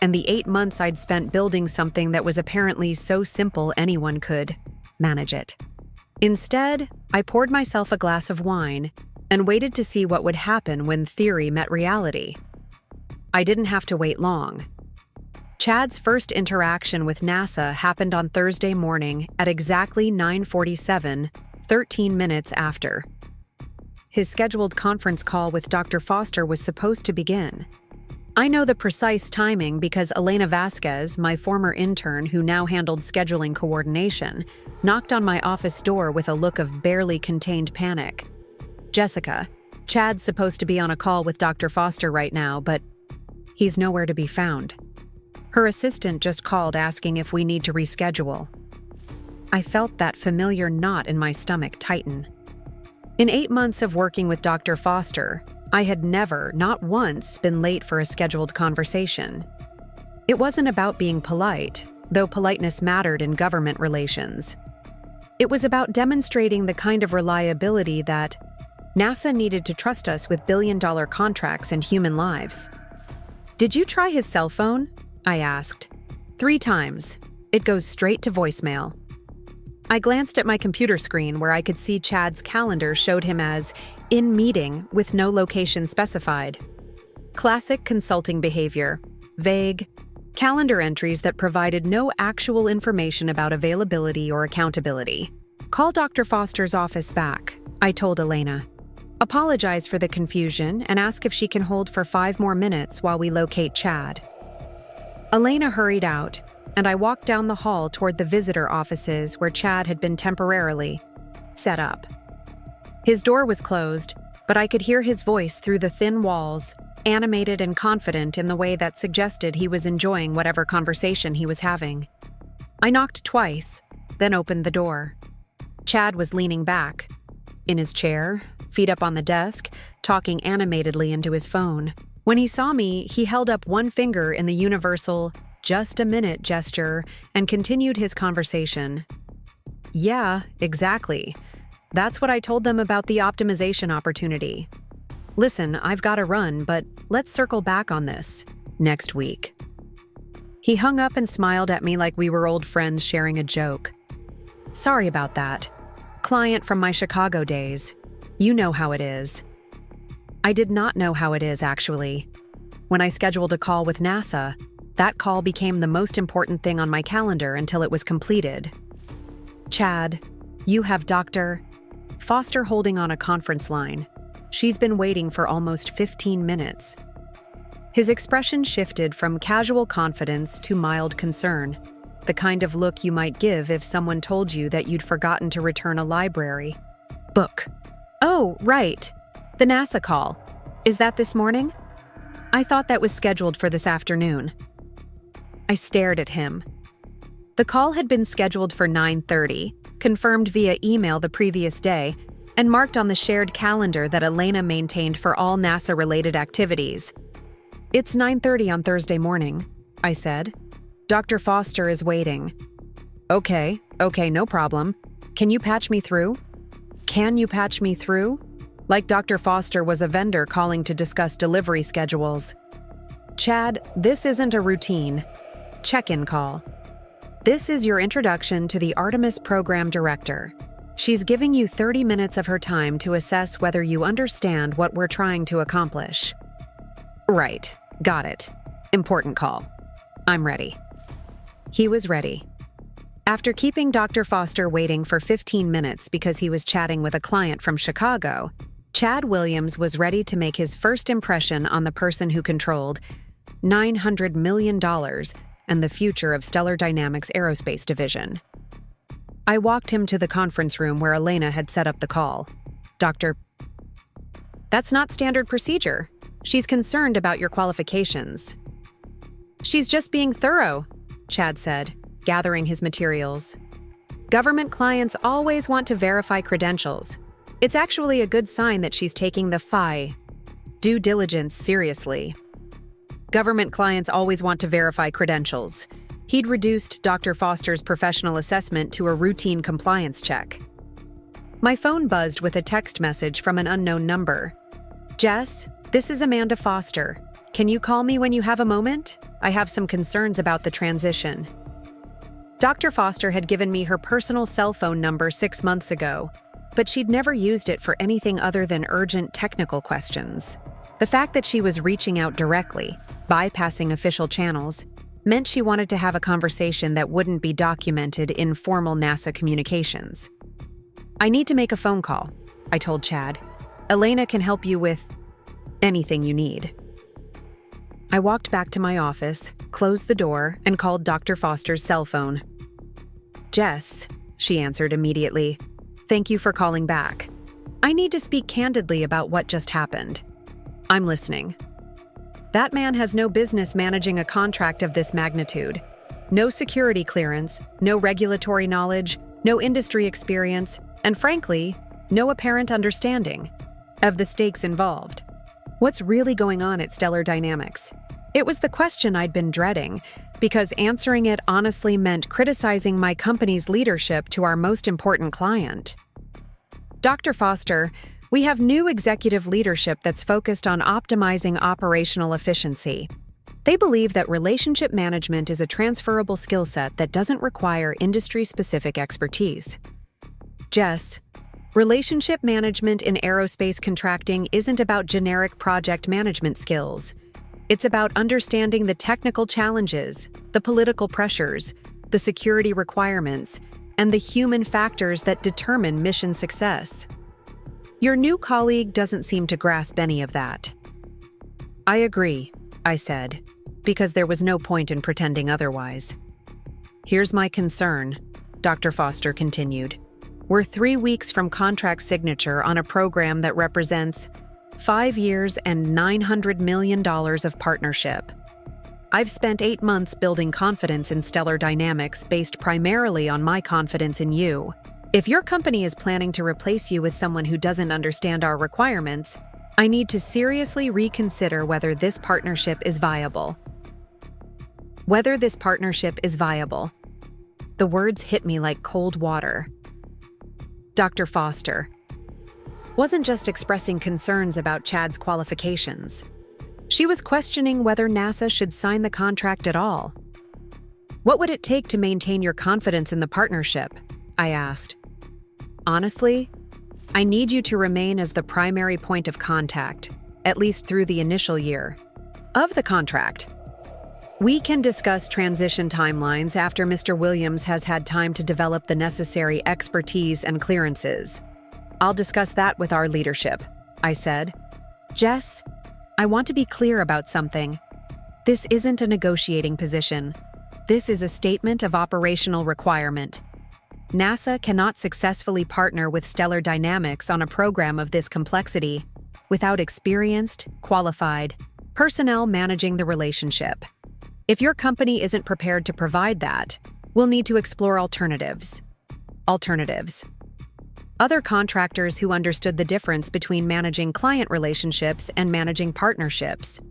and the 8 months I'd spent building something that was apparently so simple anyone could manage it. Instead, I poured myself a glass of wine and waited to see what would happen when theory met reality. I didn't have to wait long. Chad's first interaction with NASA happened on Thursday morning at exactly 9:47, 13 minutes after. His scheduled conference call with Dr. Foster was supposed to begin. I know the precise timing because Elena Vasquez, my former intern who now handled scheduling coordination, knocked on my office door with a look of barely contained panic. Jessica, Chad's supposed to be on a call with Dr. Foster right now, but he's nowhere to be found. Her assistant just called asking if we need to reschedule. I felt that familiar knot in my stomach tighten. In 8 months of working with Dr. Foster, I had never, not once, been late for a scheduled conversation. It wasn't about being polite, though politeness mattered in government relations. It was about demonstrating the kind of reliability that NASA needed to trust us with billion-dollar contracts and human lives. "Did you try his cell phone?" I asked. 3 times. It goes straight to voicemail. I glanced at my computer screen where I could see Chad's calendar showed him as in meeting with no location specified. Classic consulting behavior, vague, calendar entries that provided no actual information about availability or accountability. "Call Dr. Foster's office back," I told Elena. "Apologize for the confusion and ask if she can hold for 5 more minutes while we locate Chad." Elena hurried out, and I walked down the hall toward the visitor offices where Chad had been temporarily set up. His door was closed, but I could hear his voice through the thin walls, animated and confident in the way that suggested he was enjoying whatever conversation he was having. I knocked twice, then opened the door. Chad was leaning back, in his chair, feet up on the desk, talking animatedly into his phone. When he saw me, he held up one finger in the universal "just a minute" gesture and continued his conversation. "Yeah, exactly. That's what I told them about the optimization opportunity. Listen, I've got to run, but let's circle back on this next week." He hung up and smiled at me like we were old friends sharing a joke. "Sorry about that. Client from my Chicago days. You know how it is." I did not know how it is, actually. When I scheduled a call with NASA, that call became the most important thing on my calendar until it was completed. "Chad, you have Dr. Foster holding on a conference line. She's been waiting for almost 15 minutes. His expression shifted from casual confidence to mild concern. the kind of look you might give if someone told you that you'd forgotten to return a library book. Oh, right. The NASA call. Is that this morning? I thought that was scheduled for this afternoon. I stared at him. The call had been scheduled for 9:30, confirmed via email the previous day, and marked on the shared calendar that Elena maintained for all NASA-related activities. It's 9:30 on Thursday morning, I said. Dr. Foster is waiting. Okay, no problem. Can you patch me through? Can you patch me through? Like Dr. Foster was a vendor calling to discuss delivery schedules. Chad, this isn't a routine check-in call. This is your introduction to the Artemis program director. She's giving you 30 minutes of her time to assess whether you understand what we're trying to accomplish. Right, got it. Important call. I'm ready. He was ready. After keeping Dr. Foster waiting for 15 minutes because he was chatting with a client from Chicago, Chad Williams was ready to make his first impression on the person who controlled $900 million and the future of Stellar Dynamics Aerospace Division. I walked him to the conference room where Elena had set up the call. That's not standard procedure. She's concerned about your qualifications. She's just being thorough, Chad said, gathering his materials. Government clients always want to verify credentials. It's actually a good sign that she's taking the due diligence seriously. Government clients always want to verify credentials. He'd reduced Dr. Foster's professional assessment to a routine compliance check. My phone buzzed with a text message from an unknown number. Jess, this is Amanda Foster. Can you call me when you have a moment? I have some concerns about the transition. Dr. Foster had given me her personal cell phone number 6 months ago, but she'd never used it for anything other than urgent technical questions. The fact that she was reaching out directly, bypassing official channels, meant she wanted to have a conversation that wouldn't be documented in formal NASA communications. I need to make a phone call, I told Chad. Elena can help you with anything you need. I walked back to my office, closed the door, and called Dr. Foster's cell phone. Jess, she answered immediately. Thank you for calling back. I need to speak candidly about what just happened. I'm listening. That man has no business managing a contract of this magnitude. No security clearance, no regulatory knowledge, no industry experience, and frankly, no apparent understanding of the stakes involved. What's really going on at Stellar Dynamics? It was the question I'd been dreading, because answering it honestly meant criticizing my company's leadership to our most important client. Dr. Foster, we have new executive leadership that's focused on optimizing operational efficiency. They believe that relationship management is a transferable skill set that doesn't require industry-specific expertise. Jess, relationship management in aerospace contracting isn't about generic project management skills. It's about understanding the technical challenges, the political pressures, the security requirements, and the human factors that determine mission success. Your new colleague doesn't seem to grasp any of that. I agree, I said, because there was no point in pretending otherwise. Here's my concern, Dr. Foster continued. We're 3 weeks from contract signature on a program that represents 5 years and $900 million of partnership. I've spent 8 months building confidence in Stellar Dynamics based primarily on my confidence in you. If your company is planning to replace you with someone who doesn't understand our requirements, I need to seriously reconsider whether this partnership is viable. The words hit me like cold water. Dr. Foster wasn't just expressing concerns about Chad's qualifications. She was questioning whether NASA should sign the contract at all. What would it take to maintain your confidence in the partnership? I asked. Honestly, I need you to remain as the primary point of contact, at least through the initial year of the contract. We can discuss transition timelines after Mr. Williams has had time to develop the necessary expertise and clearances. I'll discuss that with our leadership, I said. Jess, I want to be clear about something. This isn't a negotiating position. This is a statement of operational requirement. NASA cannot successfully partner with Stellar Dynamics on a program of this complexity without experienced, qualified personnel managing the relationship. If your company isn't prepared to provide that, we'll need to explore alternatives. Other contractors who understood the difference between managing client relationships and managing partnerships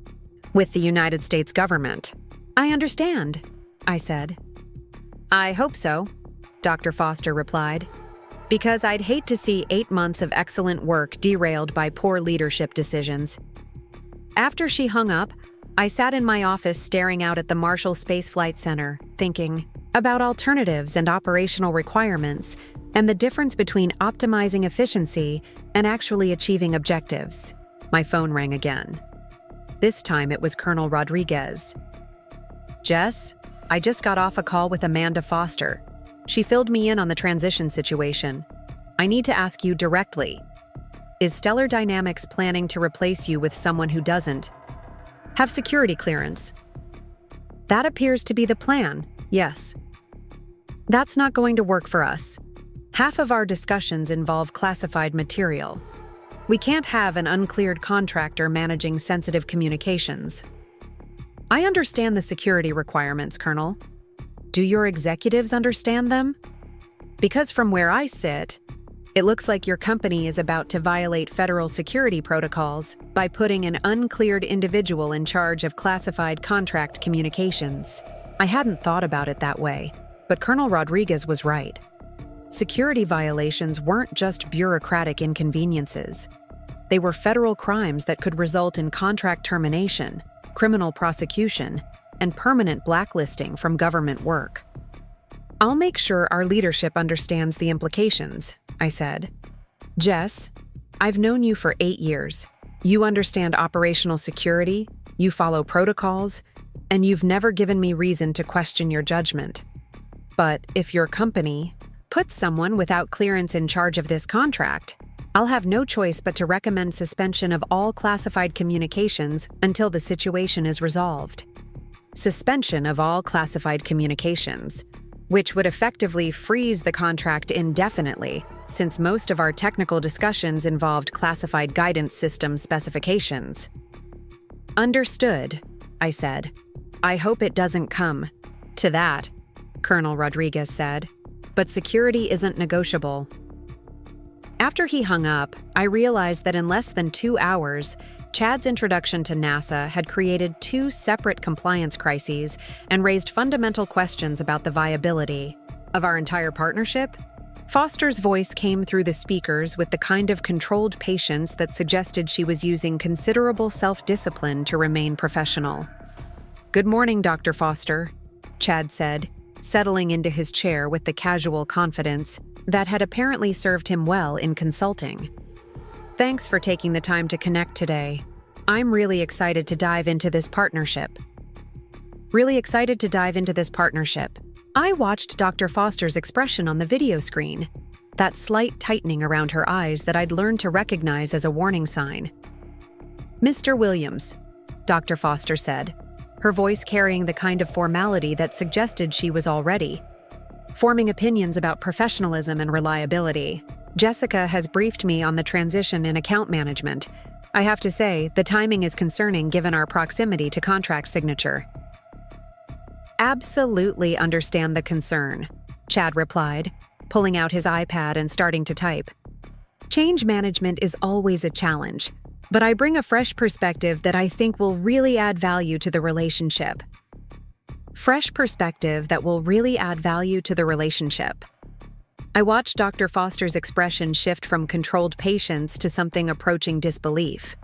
with the United States government. I understand, I said. I hope so, Dr. Foster replied, because I'd hate to see 8 months of excellent work derailed by poor leadership decisions. After she hung up, I sat in my office staring out at the Marshall Space Flight Center, thinking about alternatives and operational requirements and the difference between optimizing efficiency and actually achieving objectives. My phone rang again. This time it was Colonel Rodriguez. Jess, I just got off a call with Amanda Foster. She filled me in on the transition situation. I need to ask you directly. Is Stellar Dynamics planning to replace you with someone who doesn't have security clearance? That appears to be the plan, yes. That's not going to work for us. Half of our discussions involve classified material. We can't have an uncleared contractor managing sensitive communications. I understand the security requirements, Colonel. Do your executives understand them? Because from where I sit, it looks like your company is about to violate federal security protocols by putting an uncleared individual in charge of classified contract communications. I hadn't thought about it that way, but Colonel Rodriguez was right. Security violations weren't just bureaucratic inconveniences. They were federal crimes that could result in contract termination, criminal prosecution, and permanent blacklisting from government work. I'll make sure our leadership understands the implications, I said. Jess, I've known you for 8 years. You understand operational security, you follow protocols, and you've never given me reason to question your judgment. But if your company puts someone without clearance in charge of this contract, I'll have no choice but to recommend suspension of all classified communications until the situation is resolved. Suspension of all classified communications, which would effectively freeze the contract indefinitely, since most of our technical discussions involved classified guidance system specifications. Understood, I said. I hope it doesn't come to that, Colonel Rodriguez said. But security isn't negotiable. After he hung up, I realized that in less than 2 hours, Chad's introduction to NASA had created 2 separate compliance crises and raised fundamental questions about the viability of our entire partnership. Foster's voice came through the speakers with the kind of controlled patience that suggested she was using considerable self-discipline to remain professional. Good morning, Dr. Foster, Chad said, settling into his chair with the casual confidence that had apparently served him well in consulting. Thanks for taking the time to connect today. I'm really excited to dive into this partnership. I watched Dr. Foster's expression on the video screen, that slight tightening around her eyes that I'd learned to recognize as a warning sign. Mr. Williams, Dr. Foster said, her voice carrying the kind of formality that suggested she was already forming opinions about professionalism and reliability. Jessica has briefed me on the transition in account management. I have to say, the timing is concerning given our proximity to contract signature. Absolutely understand the concern, Chad replied, pulling out his iPad and starting to type. Change management is always a challenge, but I bring a fresh perspective that I think will really add value to the relationship. I watched Dr. Foster's expression shift from controlled patience to something approaching disbelief.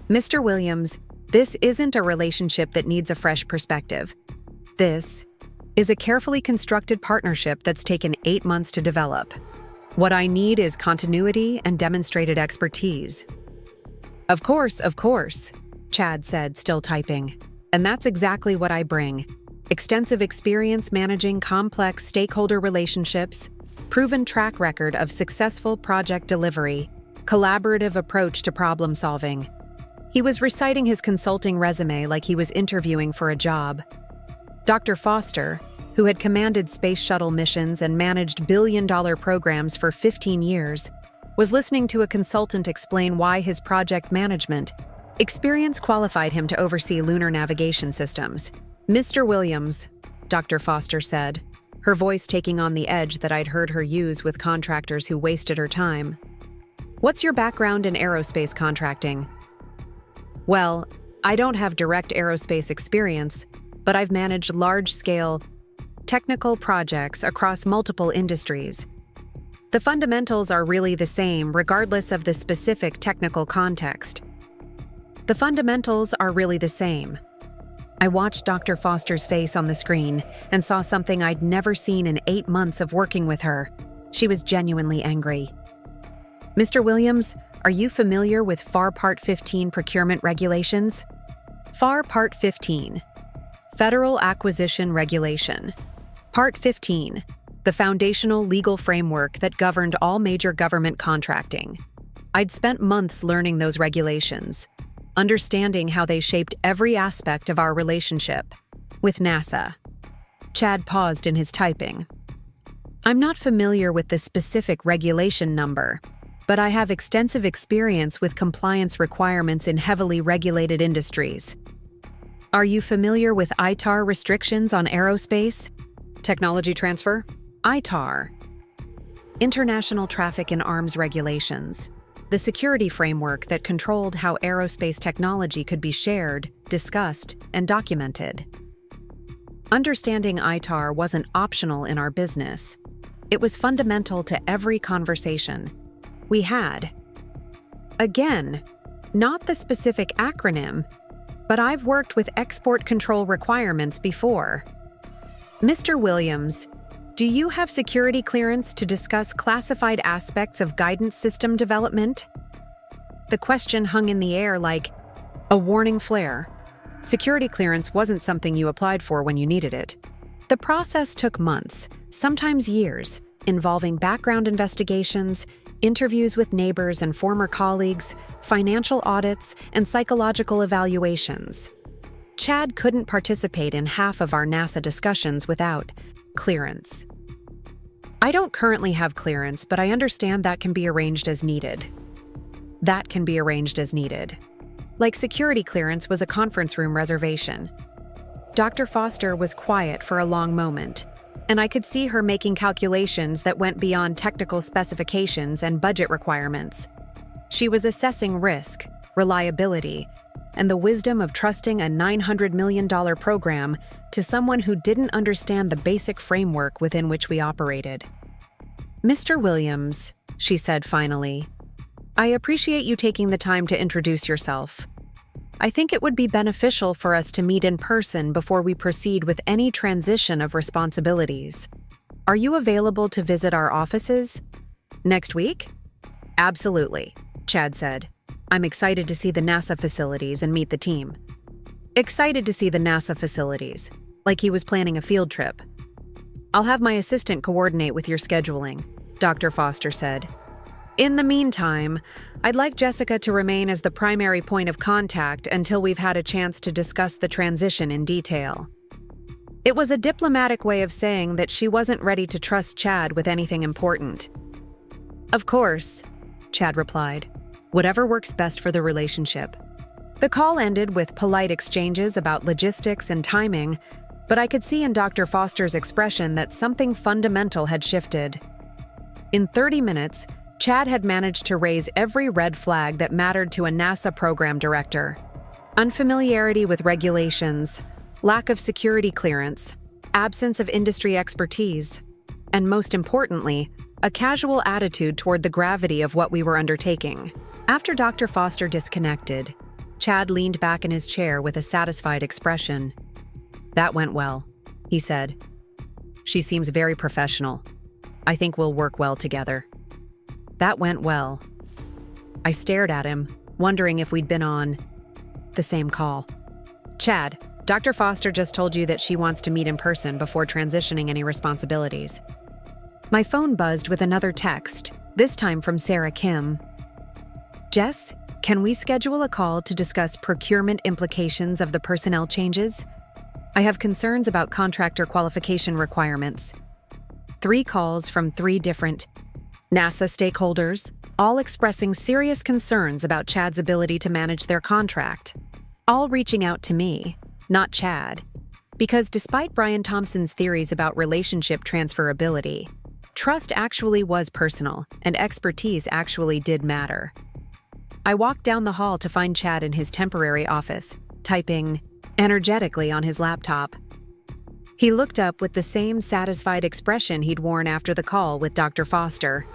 Mr. Williams, this isn't a relationship that needs a fresh perspective. This is a carefully constructed partnership that's taken 8 months to develop. What I need is continuity and demonstrated expertise. Of course, Chad said, still typing. And that's exactly what I bring. Extensive experience managing complex stakeholder relationships, proven track record of successful project delivery, collaborative approach to problem solving. He was reciting his consulting resume like he was interviewing for a job. Dr. Foster, who had commanded space shuttle missions and managed billion-dollar programs for 15 years, was listening to a consultant explain why his project management experience qualified him to oversee lunar navigation systems. "Mr. Williams," Dr. Foster said, her voice taking on the edge that I'd heard her use with contractors who wasted her time. "What's your background in aerospace contracting?" "Well, I don't have direct aerospace experience, but I've managed large-scale technical projects across multiple industries. The fundamentals are really the same regardless of the specific technical context. The fundamentals are really the same." I watched Dr. Foster's face on the screen and saw something I'd never seen in 8 months of working with her. She was genuinely angry. "Mr. Williams, are you familiar with FAR Part 15 procurement regulations?" FAR Part 15, Federal Acquisition Regulation. Part 15, the foundational legal framework that governed all major government contracting. I'd spent months learning those regulations, understanding how they shaped every aspect of our relationship with NASA. Chad paused in his typing. "I'm not familiar with the specific regulation number, but I have extensive experience with compliance requirements in heavily regulated industries." "Are you familiar with ITAR restrictions on aerospace? Technology transfer?" ITAR. International Traffic in Arms Regulations. The security framework that controlled how aerospace technology could be shared, discussed, and documented. Understanding ITAR wasn't optional in our business. It was fundamental to every conversation we had. Again, not the specific acronym, but I've worked with export control requirements before. "Mr. Williams, do you have security clearance to discuss classified aspects of guidance system development?" The question hung in the air like a warning flare. Security clearance wasn't something you applied for when you needed it. The process took months, sometimes years, involving background investigations, interviews with neighbors and former colleagues, financial audits, and psychological evaluations. Chad couldn't participate in half of our NASA discussions without clearance. "I don't currently have clearance, but I understand that can be arranged as needed." That can be arranged as needed. Like security clearance was a conference room reservation. Dr. Foster was quiet for a long moment, and I could see her making calculations that went beyond technical specifications and budget requirements. She was assessing risk, reliability, and the wisdom of trusting a $900 million program to someone who didn't understand the basic framework within which we operated. "Mr. Williams," she said finally, "I appreciate you taking the time to introduce yourself. I think it would be beneficial for us to meet in person before we proceed with any transition of responsibilities. Are you available to visit our offices next week?" "Absolutely," Chad said. "I'm excited to see the NASA facilities and meet the team." Excited to see the NASA facilities, like he was planning a field trip. "I'll have my assistant coordinate with your scheduling," Dr. Foster said. "In the meantime, I'd like Jessica to remain as the primary point of contact until we've had a chance to discuss the transition in detail." It was a diplomatic way of saying that she wasn't ready to trust Chad with anything important. "Of course," Chad replied. "Whatever works best for the relationship." The call ended with polite exchanges about logistics and timing, but I could see in Dr. Foster's expression that something fundamental had shifted. In 30 minutes, Chad had managed to raise every red flag that mattered to a NASA program director. Unfamiliarity with regulations, lack of security clearance, absence of industry expertise, and most importantly, a casual attitude toward the gravity of what we were undertaking. After Dr. Foster disconnected, Chad leaned back in his chair with a satisfied expression. "That went well," he said. "She seems very professional. I think we'll work well together." That went well. I stared at him, wondering if we'd been on the same call. "Chad, Dr. Foster just told you that she wants to meet in person before transitioning any responsibilities." My phone buzzed with another text, this time from Sarah Kim. "Jess, can we schedule a call to discuss procurement implications of the personnel changes? I have concerns about contractor qualification requirements. 3 calls from 3 different NASA stakeholders, all expressing serious concerns about Chad's ability to manage their contract. All reaching out to me, not Chad. Because despite Brian Thompson's theories about relationship transferability, trust actually was personal, and expertise actually did matter. I walked down the hall to find Chad in his temporary office, typing energetically on his laptop. He looked up with the same satisfied expression he'd worn after the call with Dr. Foster.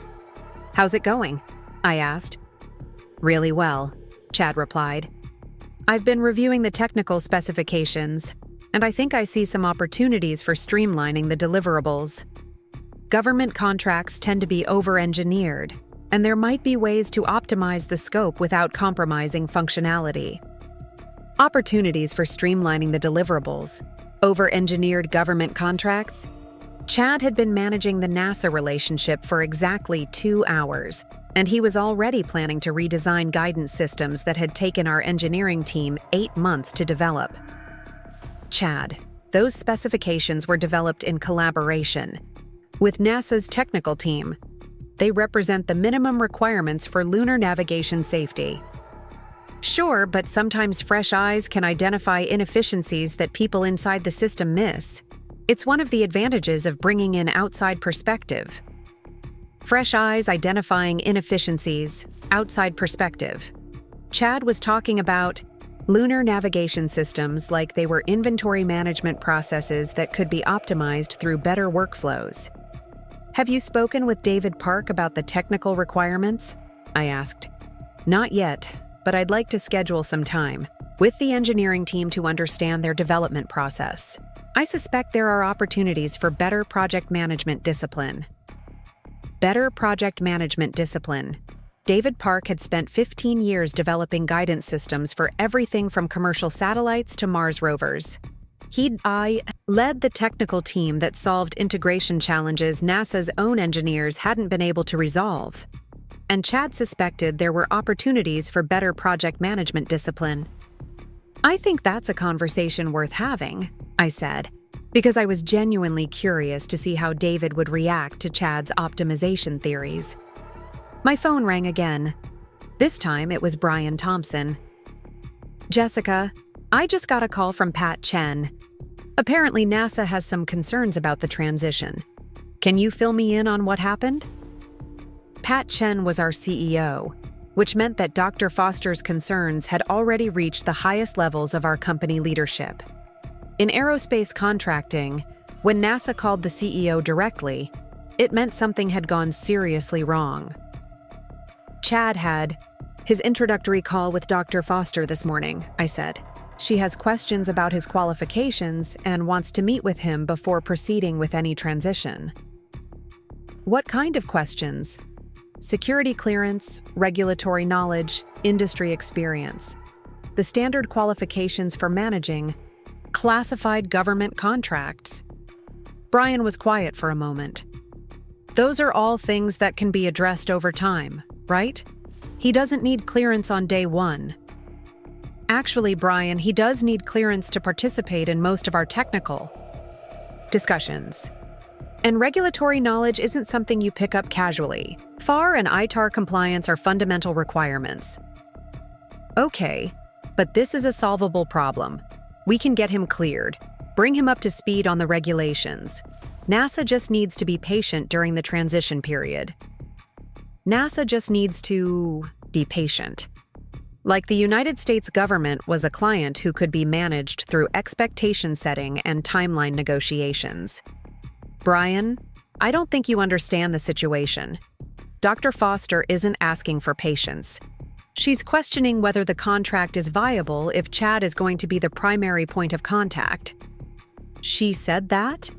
"How's it going?" I asked. "Really well," Chad replied. "I've been reviewing the technical specifications, and I think I see some opportunities for streamlining the deliverables. Government contracts tend to be over-engineered, and there might be ways to optimize the scope without compromising functionality." Opportunities for streamlining the deliverables. Over-engineered government contracts? Chad had been managing the NASA relationship for exactly 2 hours, and he was already planning to redesign guidance systems that had taken our engineering team 8 months to develop. Chad, those specifications were developed in collaboration with NASA's technical team. They represent the minimum requirements for lunar navigation safety. Sure, but sometimes fresh eyes can identify inefficiencies that people inside the system miss. It's one of the advantages of bringing in outside perspective. Fresh eyes identifying inefficiencies, outside perspective. Chad was talking about lunar navigation systems like they were inventory management processes that could be optimized through better workflows. "Have you spoken with David Park about the technical requirements?" I asked. "Not yet, but I'd like to schedule some time with the engineering team to understand their development process. I suspect there are opportunities for better project management discipline." Better project management discipline. David Park had spent 15 years developing guidance systems for everything from commercial satellites to Mars rovers. I led the technical team that solved integration challenges NASA's own engineers hadn't been able to resolve. And Chad suspected there were opportunities for better project management discipline. "I think that's a conversation worth having," I said, because I was genuinely curious to see how David would react to Chad's optimization theories. My phone rang again. This time it was Brian Thompson. "Jessica, I just got a call from Pat Chen. Apparently NASA has some concerns about the transition. Can you fill me in on what happened?" Pat Chen was our CEO, which meant that Dr. Foster's concerns had already reached the highest levels of our company leadership. In aerospace contracting, when NASA called the CEO directly, it meant something had gone seriously wrong. Chad had his introductory call with Dr. Foster this morning, I said. She has questions about his qualifications and wants to meet with him before proceeding with any transition. What kind of questions? Security clearance, regulatory knowledge, industry experience. The standard qualifications for managing classified government contracts. Brian was quiet for a moment. Those are all things that can be addressed over time, right? He doesn't need clearance on day one. Actually, Brian, he does need clearance to participate in most of our technical discussions. And regulatory knowledge isn't something you pick up casually. FAR and ITAR compliance are fundamental requirements. Okay, but this is a solvable problem. We can get him cleared, bring him up to speed on the regulations. NASA just needs to be patient during the transition period. NASA just needs to be patient. Like the United States government was a client who could be managed through expectation setting and timeline negotiations. Brian, I don't think you understand the situation. Dr. Foster isn't asking for patience. She's questioning whether the contract is viable if Chad is going to be the primary point of contact. She said that?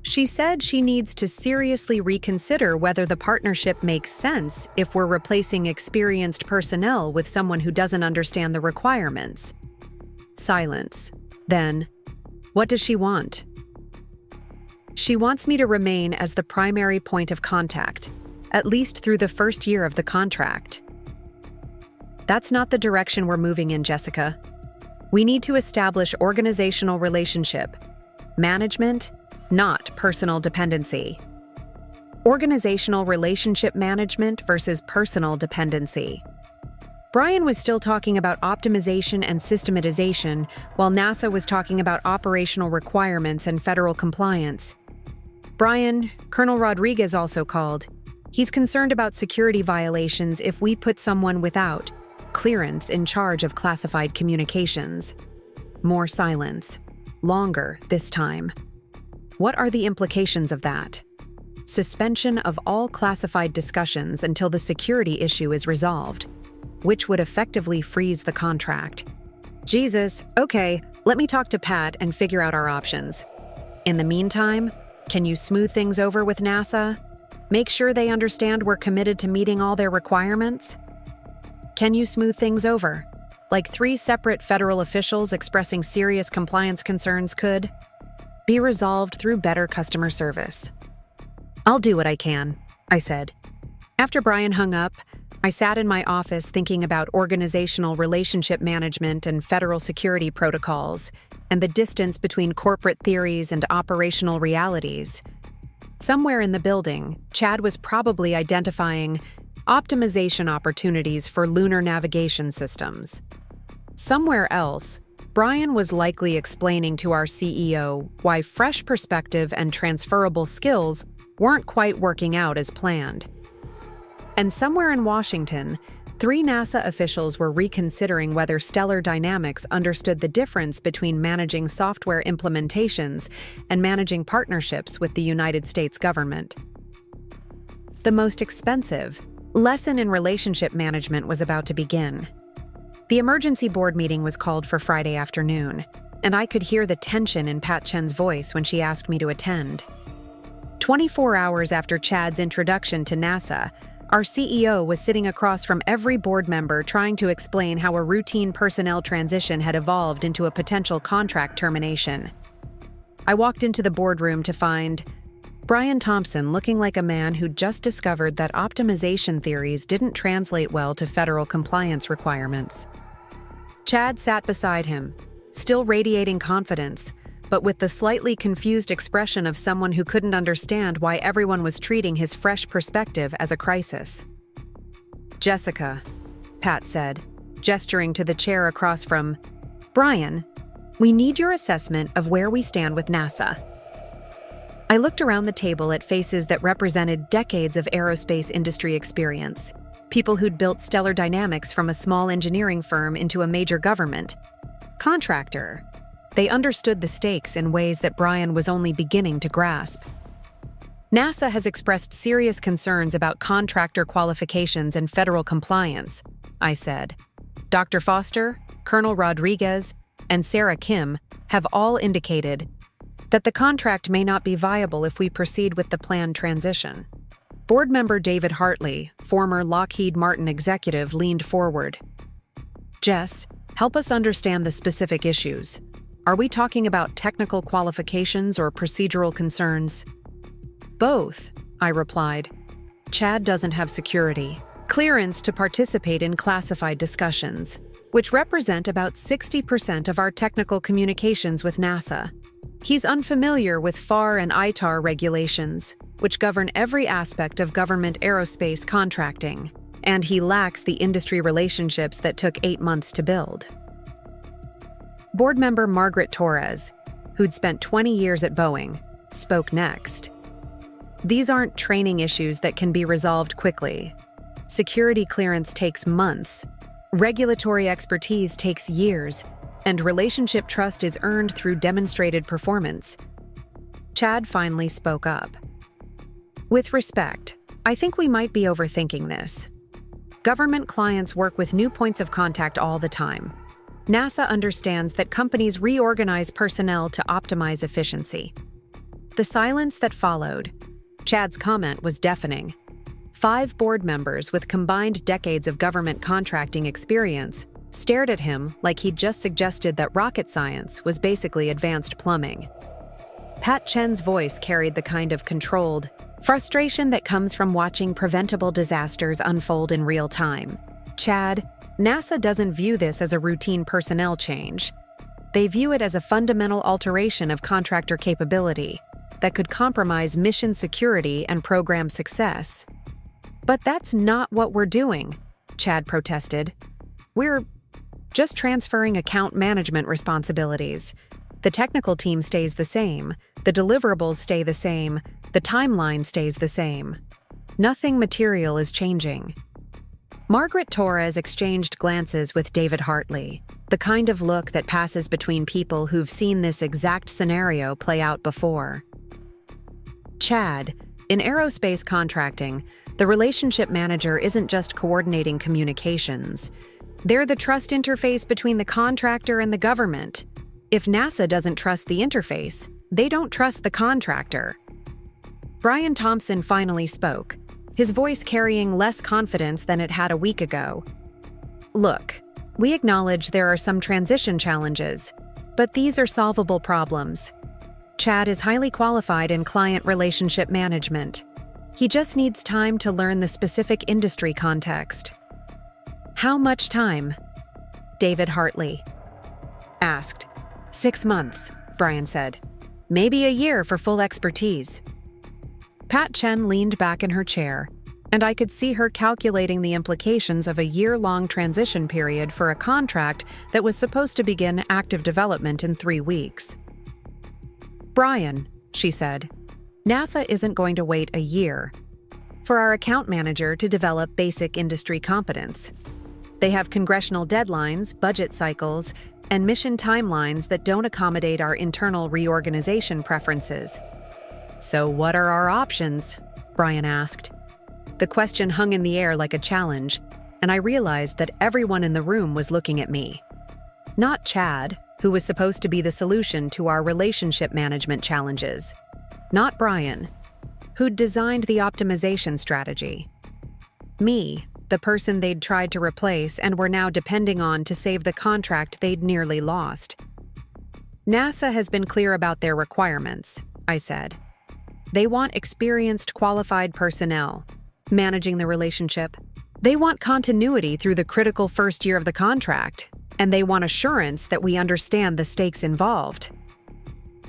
She said she needs to seriously reconsider whether the partnership makes sense if we're replacing experienced personnel with someone who doesn't understand the requirements. Silence. Then, what does she want? She wants me to remain as the primary point of contact, at least through the first year of the contract. That's not the direction we're moving in, Jessica. We need to establish organizational relationship. Management, not personal dependency. Organizational relationship management versus personal dependency. Brian was still talking about optimization and systematization, while NASA was talking about operational requirements and federal compliance. Brian, Colonel Rodriguez also called. He's concerned about security violations if we put someone without clearance in charge of classified communications. More silence. Longer this time. What are the implications of that? Suspension of all classified discussions until the security issue is resolved, which would effectively freeze the contract. Jesus, okay, let me talk to Pat and figure out our options. In the meantime, can you smooth things over with NASA? Make sure they understand we're committed to meeting all their requirements? Can you smooth things over? Like 3 separate federal officials expressing serious compliance concerns could be resolved through better customer service. I'll do what I can, I said. After Brian hung up, I sat in my office thinking about organizational relationship management and federal security protocols, and the distance between corporate theories and operational realities. Somewhere in the building, Chad was probably identifying optimization opportunities for lunar navigation systems. Somewhere else, Brian was likely explaining to our CEO why fresh perspective and transferable skills weren't quite working out as planned. And somewhere in Washington, 3 NASA officials were reconsidering whether Stellar Dynamics understood the difference between managing software implementations and managing partnerships with the United States government. The most expensive lesson in relationship management was about to begin. The emergency board meeting was called for Friday afternoon, and I could hear the tension in Pat Chen's voice when she asked me to attend. 24 hours after Chad's introduction to NASA, our CEO was sitting across from every board member trying to explain how a routine personnel transition had evolved into a potential contract termination. I walked into the boardroom to find Brian Thompson looking like a man who'd just discovered that optimization theories didn't translate well to federal compliance requirements. Chad sat beside him, still radiating confidence, but with the slightly confused expression of someone who couldn't understand why everyone was treating his fresh perspective as a crisis. Jessica, Pat said, gesturing to the chair across from Brian, we need your assessment of where we stand with NASA. I looked around the table at faces that represented decades of aerospace industry experience, people who'd built Stellar Dynamics from a small engineering firm into a major government contractor. They understood the stakes in ways that Brian was only beginning to grasp. NASA has expressed serious concerns about contractor qualifications and federal compliance, I said. Dr. Foster, Colonel Rodriguez, and Sarah Kim have all indicated that the contract may not be viable if we proceed with the planned transition. Board member David Hartley, former Lockheed Martin executive, leaned forward. Jess, help us understand the specific issues. Are we talking about technical qualifications or procedural concerns? Both, I replied. Chad doesn't have security clearance to participate in classified discussions, which represent about 60% of our technical communications with NASA. He's unfamiliar with FAR and ITAR regulations, which govern every aspect of government aerospace contracting, and he lacks the industry relationships that took 8 months to build. Board member Margaret Torres, who'd spent 20 years at Boeing, spoke next. These aren't training issues that can be resolved quickly. Security clearance takes months, regulatory expertise takes years, and relationship trust is earned through demonstrated performance. Chad finally spoke up. With respect, I think we might be overthinking this. Government clients work with new points of contact all the time. NASA understands that companies reorganize personnel to optimize efficiency. The silence that followed, Chad's comment was deafening. 5 board members with combined decades of government contracting experience stared at him like he'd just suggested that rocket science was basically advanced plumbing. Pat Chen's voice carried the kind of controlled frustration that comes from watching preventable disasters unfold in real time. Chad, NASA doesn't view this as a routine personnel change. They view it as a fundamental alteration of contractor capability that could compromise mission security and program success. But that's not what we're doing, Chad protested. We're just transferring account management responsibilities. The technical team stays the same, the deliverables stay the same, the timeline stays the same. Nothing material is changing. Margaret Torres exchanged glances with David Hartley, the kind of look that passes between people who've seen this exact scenario play out before. Chad, in aerospace contracting, the relationship manager isn't just coordinating communications. They're the trust interface between the contractor and the government. If NASA doesn't trust the interface, they don't trust the contractor. Brian Thompson finally spoke, his voice carrying less confidence than it had a week ago. Look, we acknowledge there are some transition challenges, but these are solvable problems. Chad is highly qualified in client relationship management. He just needs time to learn the specific industry context. How much time? David Hartley asked. 6 months, Brian said. Maybe a year for full expertise. Pat Chen leaned back in her chair, and I could see her calculating the implications of a year-long transition period for a contract that was supposed to begin active development in 3 weeks. Brian, she said, NASA isn't going to wait a year for our account manager to develop basic industry competence. They have congressional deadlines, budget cycles, and mission timelines that don't accommodate our internal reorganization preferences. So what are our options? Brian asked. The question hung in the air like a challenge, and I realized that everyone in the room was looking at me. Not Chad, who was supposed to be the solution to our relationship management challenges. Not Brian, who'd designed the optimization strategy. Me, the person they'd tried to replace and were now depending on to save the contract they'd nearly lost. NASA has been clear about their requirements, I said. They want experienced, qualified personnel, managing the relationship. They want continuity through the critical first year of the contract, and they want assurance that we understand the stakes involved.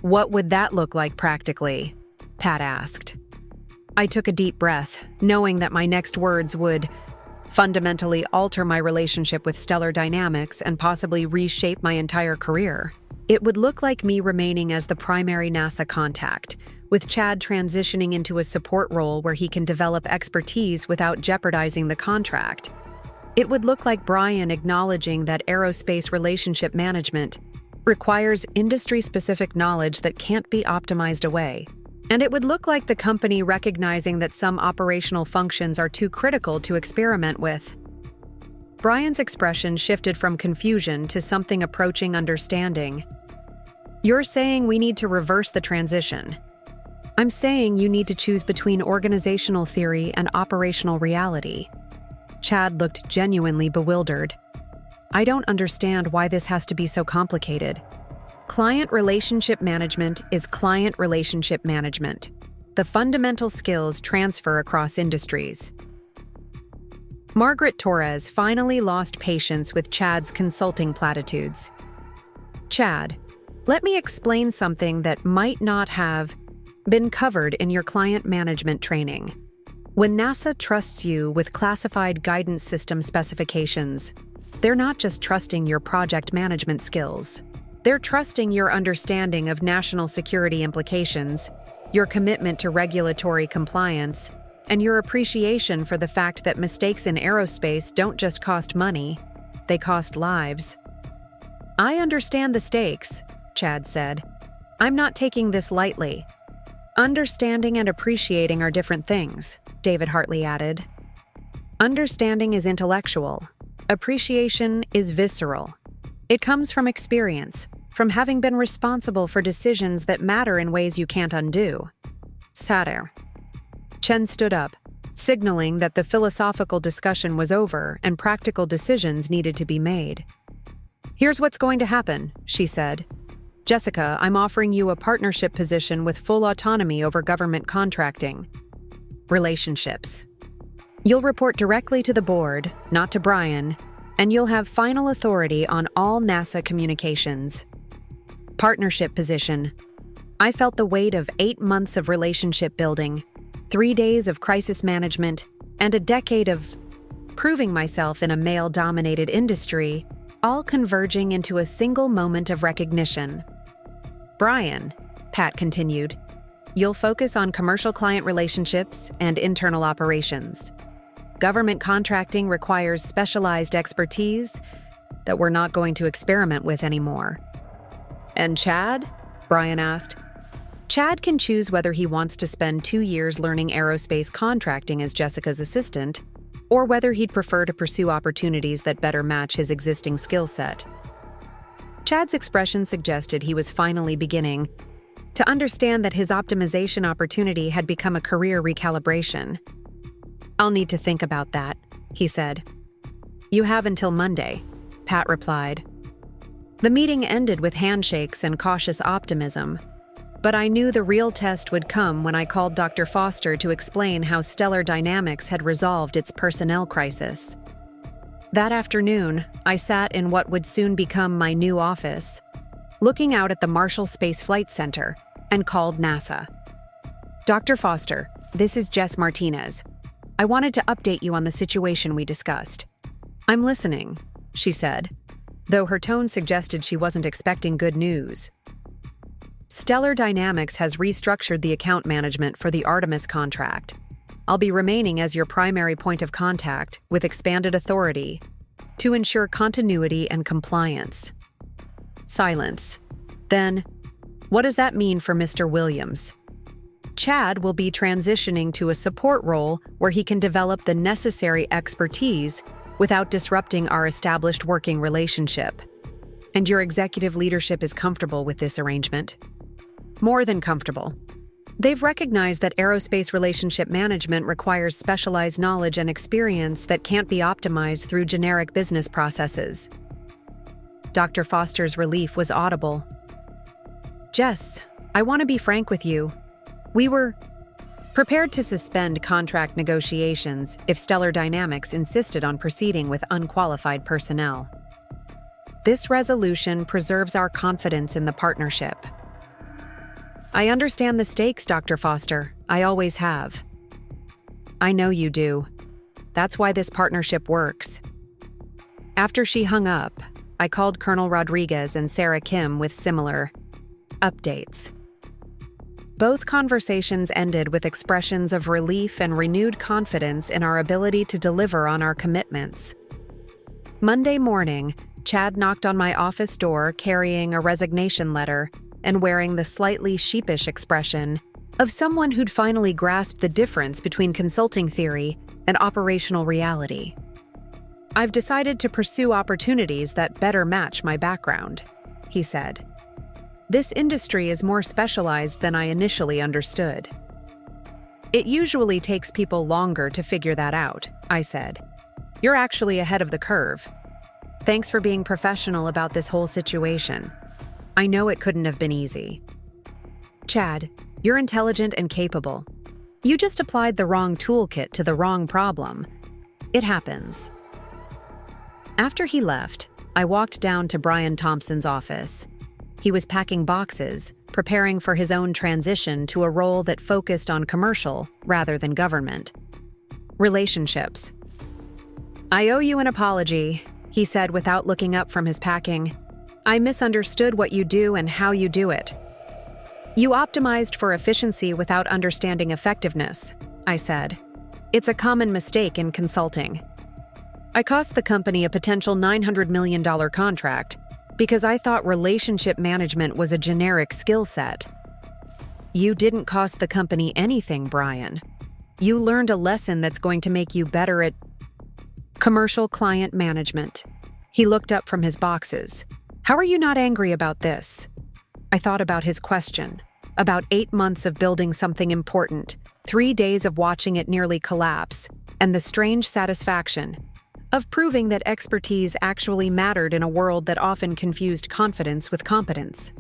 What would that look like practically? Pat asked. I took a deep breath, knowing that my next words would fundamentally alter my relationship with Stellar Dynamics and possibly reshape my entire career. It would look like me remaining as the primary NASA contact, with Chad transitioning into a support role where he can develop expertise without jeopardizing the contract. It would look like Brian acknowledging that aerospace relationship management requires industry-specific knowledge that can't be optimized away. And it would look like the company recognizing that some operational functions are too critical to experiment with. Brian's expression shifted from confusion to something approaching understanding. You're saying we need to reverse the transition. I'm saying you need to choose between organizational theory and operational reality. Chad looked genuinely bewildered. I don't understand why this has to be so complicated. Client relationship management is client relationship management. The fundamental skills transfer across industries. Margaret Torres finally lost patience with Chad's consulting platitudes. Chad, let me explain something that might not have been covered in your client management training. When NASA trusts you with classified guidance system specifications, they're not just trusting your project management skills. They're trusting your understanding of national security implications, your commitment to regulatory compliance, and your appreciation for the fact that mistakes in aerospace don't just cost money, they cost lives. I understand the stakes, Chad said. I'm not taking this lightly. Understanding and appreciating are different things, David Hartley added. Understanding is intellectual. Appreciation is visceral. It comes from experience, from having been responsible for decisions that matter in ways you can't undo. Satire. Chen stood up, signaling that the philosophical discussion was over and practical decisions needed to be made. Here's what's going to happen, she said. Jessica, I'm offering you a partnership position with full autonomy over government contracting. Relationships. You'll report directly to the board, not to Brian, and you'll have final authority on all NASA communications. Partnership position. I felt the weight of 8 months of relationship building, 3 days of crisis management, and a decade of proving myself in a male-dominated industry, all converging into a single moment of recognition. Brian, Pat continued, you'll focus on commercial client relationships and internal operations. Government contracting requires specialized expertise that we're not going to experiment with anymore. And Chad? Brian asked. Chad can choose whether he wants to spend 2 years learning aerospace contracting as Jessica's assistant, or whether he'd prefer to pursue opportunities that better match his existing skill set. Chad's expression suggested he was finally beginning to understand that his optimization opportunity had become a career recalibration. I'll need to think about that, he said. You have until Monday, Pat replied. The meeting ended with handshakes and cautious optimism, but I knew the real test would come when I called Dr. Foster to explain how Stellar Dynamics had resolved its personnel crisis. That afternoon, I sat in what would soon become my new office, looking out at the Marshall Space Flight Center, and called NASA. Dr. Foster, this is Jess Martinez. I wanted to update you on the situation we discussed. I'm listening, she said, though her tone suggested she wasn't expecting good news. Stellar Dynamics has restructured the account management for the Artemis contract. I'll be remaining as your primary point of contact with expanded authority to ensure continuity and compliance. Silence. Then, what does that mean for Mr. Williams? Chad will be transitioning to a support role where he can develop the necessary expertise without disrupting our established working relationship. And your executive leadership is comfortable with this arrangement. More than comfortable. They've recognized that aerospace relationship management requires specialized knowledge and experience that can't be optimized through generic business processes. Dr. Foster's relief was audible. Jess, I want to be frank with you. We were prepared to suspend contract negotiations if Stellar Dynamics insisted on proceeding with unqualified personnel. This resolution preserves our confidence in the partnership. I understand the stakes, Dr. Foster. I always have. I know you do. That's why this partnership works. After she hung up, I called Colonel Rodriguez and Sarah Kim with similar updates. Both conversations ended with expressions of relief and renewed confidence in our ability to deliver on our commitments. Monday morning, Chad knocked on my office door carrying a resignation letter and wearing the slightly sheepish expression of someone who'd finally grasped the difference between consulting theory and operational reality. I've decided to pursue opportunities that better match my background, he said. This industry is more specialized than I initially understood. It usually takes people longer to figure that out, I said. You're actually ahead of the curve. Thanks for being professional about this whole situation. I know it couldn't have been easy. Chad, you're intelligent and capable. You just applied the wrong toolkit to the wrong problem. It happens. After he left, I walked down to Brian Thompson's office. He was packing boxes, preparing for his own transition to a role that focused on commercial rather than government. Relationships. I owe you an apology, he said without looking up from his packing. I misunderstood what you do and how you do it. You optimized for efficiency without understanding effectiveness, I said. It's a common mistake in consulting. I cost the company a potential $900 million contract because I thought relationship management was a generic skill set. You didn't cost the company anything, Brian. You learned a lesson that's going to make you better at commercial client management. He looked up from his boxes. How are you not angry about this? I thought about his question, about 8 months of building something important, 3 days of watching it nearly collapse, and the strange satisfaction of proving that expertise actually mattered in a world that often confused confidence with competence.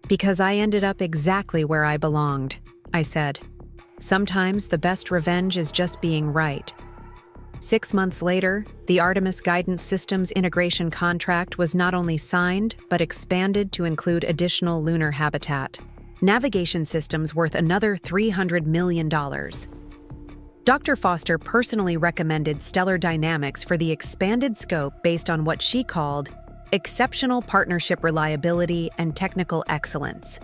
Because I ended up exactly where I belonged, I said. Sometimes the best revenge is just being right. 6 months later, the Artemis Guidance Systems integration contract was not only signed, but expanded to include additional lunar habitat. Navigation systems worth another $300 million. Dr. Foster personally recommended Stellar Dynamics for the expanded scope based on what she called exceptional partnership reliability and technical excellence.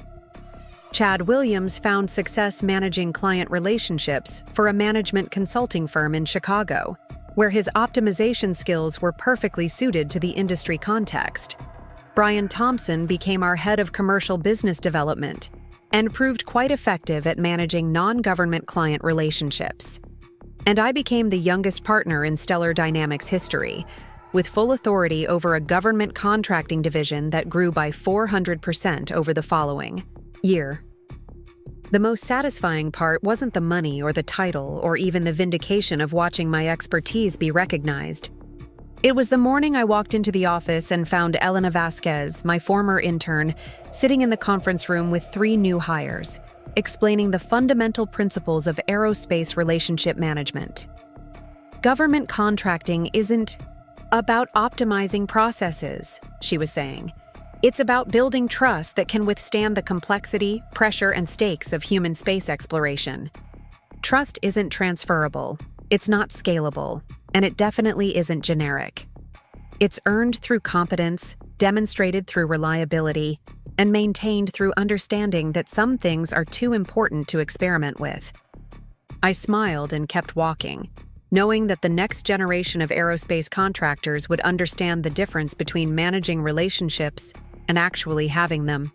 Chad Williams found success managing client relationships for a management consulting firm in Chicago, where his optimization skills were perfectly suited to the industry context. Brian Thompson became our head of commercial business development and proved quite effective at managing non-government client relationships. And I became the youngest partner in Stellar Dynamics history, with full authority over a government contracting division that grew by 400% over the following year. The most satisfying part wasn't the money or the title or even the vindication of watching my expertise be recognized. It was the morning I walked into the office and found Elena Vasquez, my former intern, sitting in the conference room with 3 new hires, explaining the fundamental principles of aerospace relationship management. Government contracting isn't about optimizing processes, she was saying. It's about building trust that can withstand the complexity, pressure, and stakes of human space exploration. Trust isn't transferable, it's not scalable, and it definitely isn't generic. It's earned through competence, demonstrated through reliability, and maintained through understanding that some things are too important to experiment with. I smiled and kept walking, knowing that the next generation of aerospace contractors would understand the difference between managing relationships and actually having them.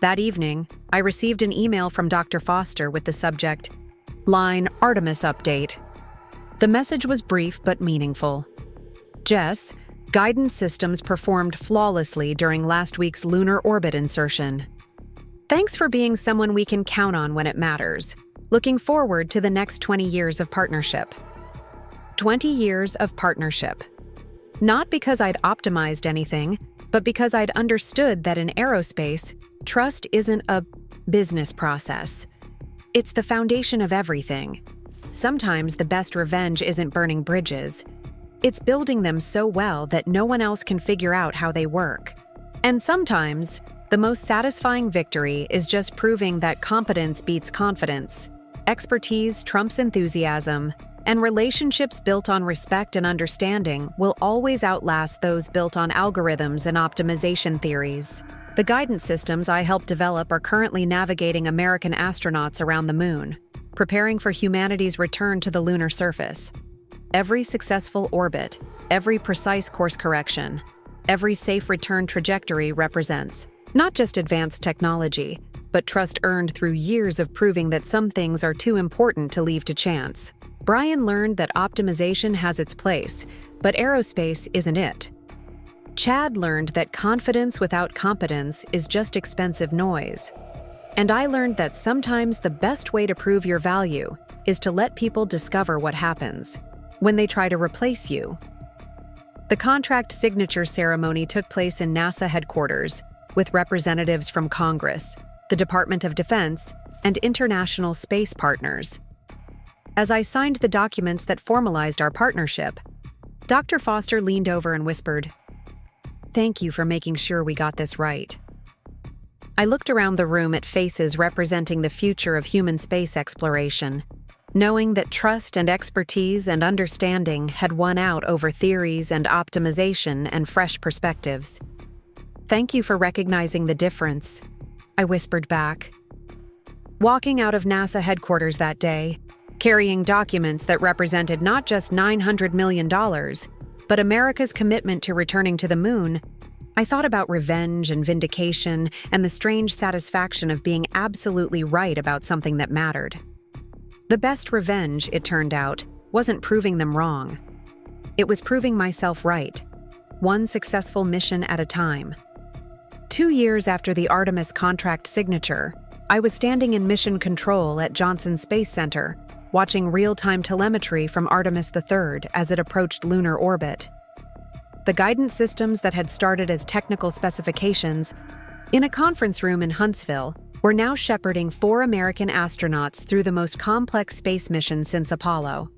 That evening, I received an email from Dr. Foster with the subject, line Artemis update. The message was brief but meaningful. Jess, Guidance Systems performed flawlessly during last week's lunar orbit insertion. Thanks for being someone we can count on when it matters. Looking forward to the next 20 years of partnership. 20 years of partnership. Not because I'd optimized anything, but because I'd understood that in aerospace, trust isn't a business process. It's the foundation of everything. Sometimes the best revenge isn't burning bridges. It's building them so well that no one else can figure out how they work. And sometimes, the most satisfying victory is just proving that competence beats confidence, expertise trumps enthusiasm, and relationships built on respect and understanding will always outlast those built on algorithms and optimization theories. The guidance systems I helped develop are currently navigating American astronauts around the moon, preparing for humanity's return to the lunar surface. Every successful orbit, every precise course correction, every safe return trajectory represents not just advanced technology, but trust earned through years of proving that some things are too important to leave to chance. Brian learned that optimization has its place, but aerospace isn't it. Chad learned that confidence without competence is just expensive noise. And I learned that sometimes the best way to prove your value is to let people discover what happens when they try to replace you. The contract signature ceremony took place in NASA headquarters, with representatives from Congress, the Department of Defense, and international space partners. As I signed the documents that formalized our partnership, Dr. Foster leaned over and whispered, "Thank you for making sure we got this right." I looked around the room at faces representing the future of human space exploration, knowing that trust and expertise and understanding had won out over theories and optimization and fresh perspectives. "Thank you for recognizing the difference," I whispered back. Walking out of NASA headquarters that day, carrying documents that represented not just $900 million, but America's commitment to returning to the moon, I thought about revenge and vindication and the strange satisfaction of being absolutely right about something that mattered. The best revenge, it turned out, wasn't proving them wrong. It was proving myself right, one successful mission at a time. 2 years after the Artemis contract signature, I was standing in mission control at Johnson Space Center, watching real-time telemetry from Artemis III as it approached lunar orbit. The guidance systems that had started as technical specifications in a conference room in Huntsville were now shepherding 4 American astronauts through the most complex space mission since Apollo.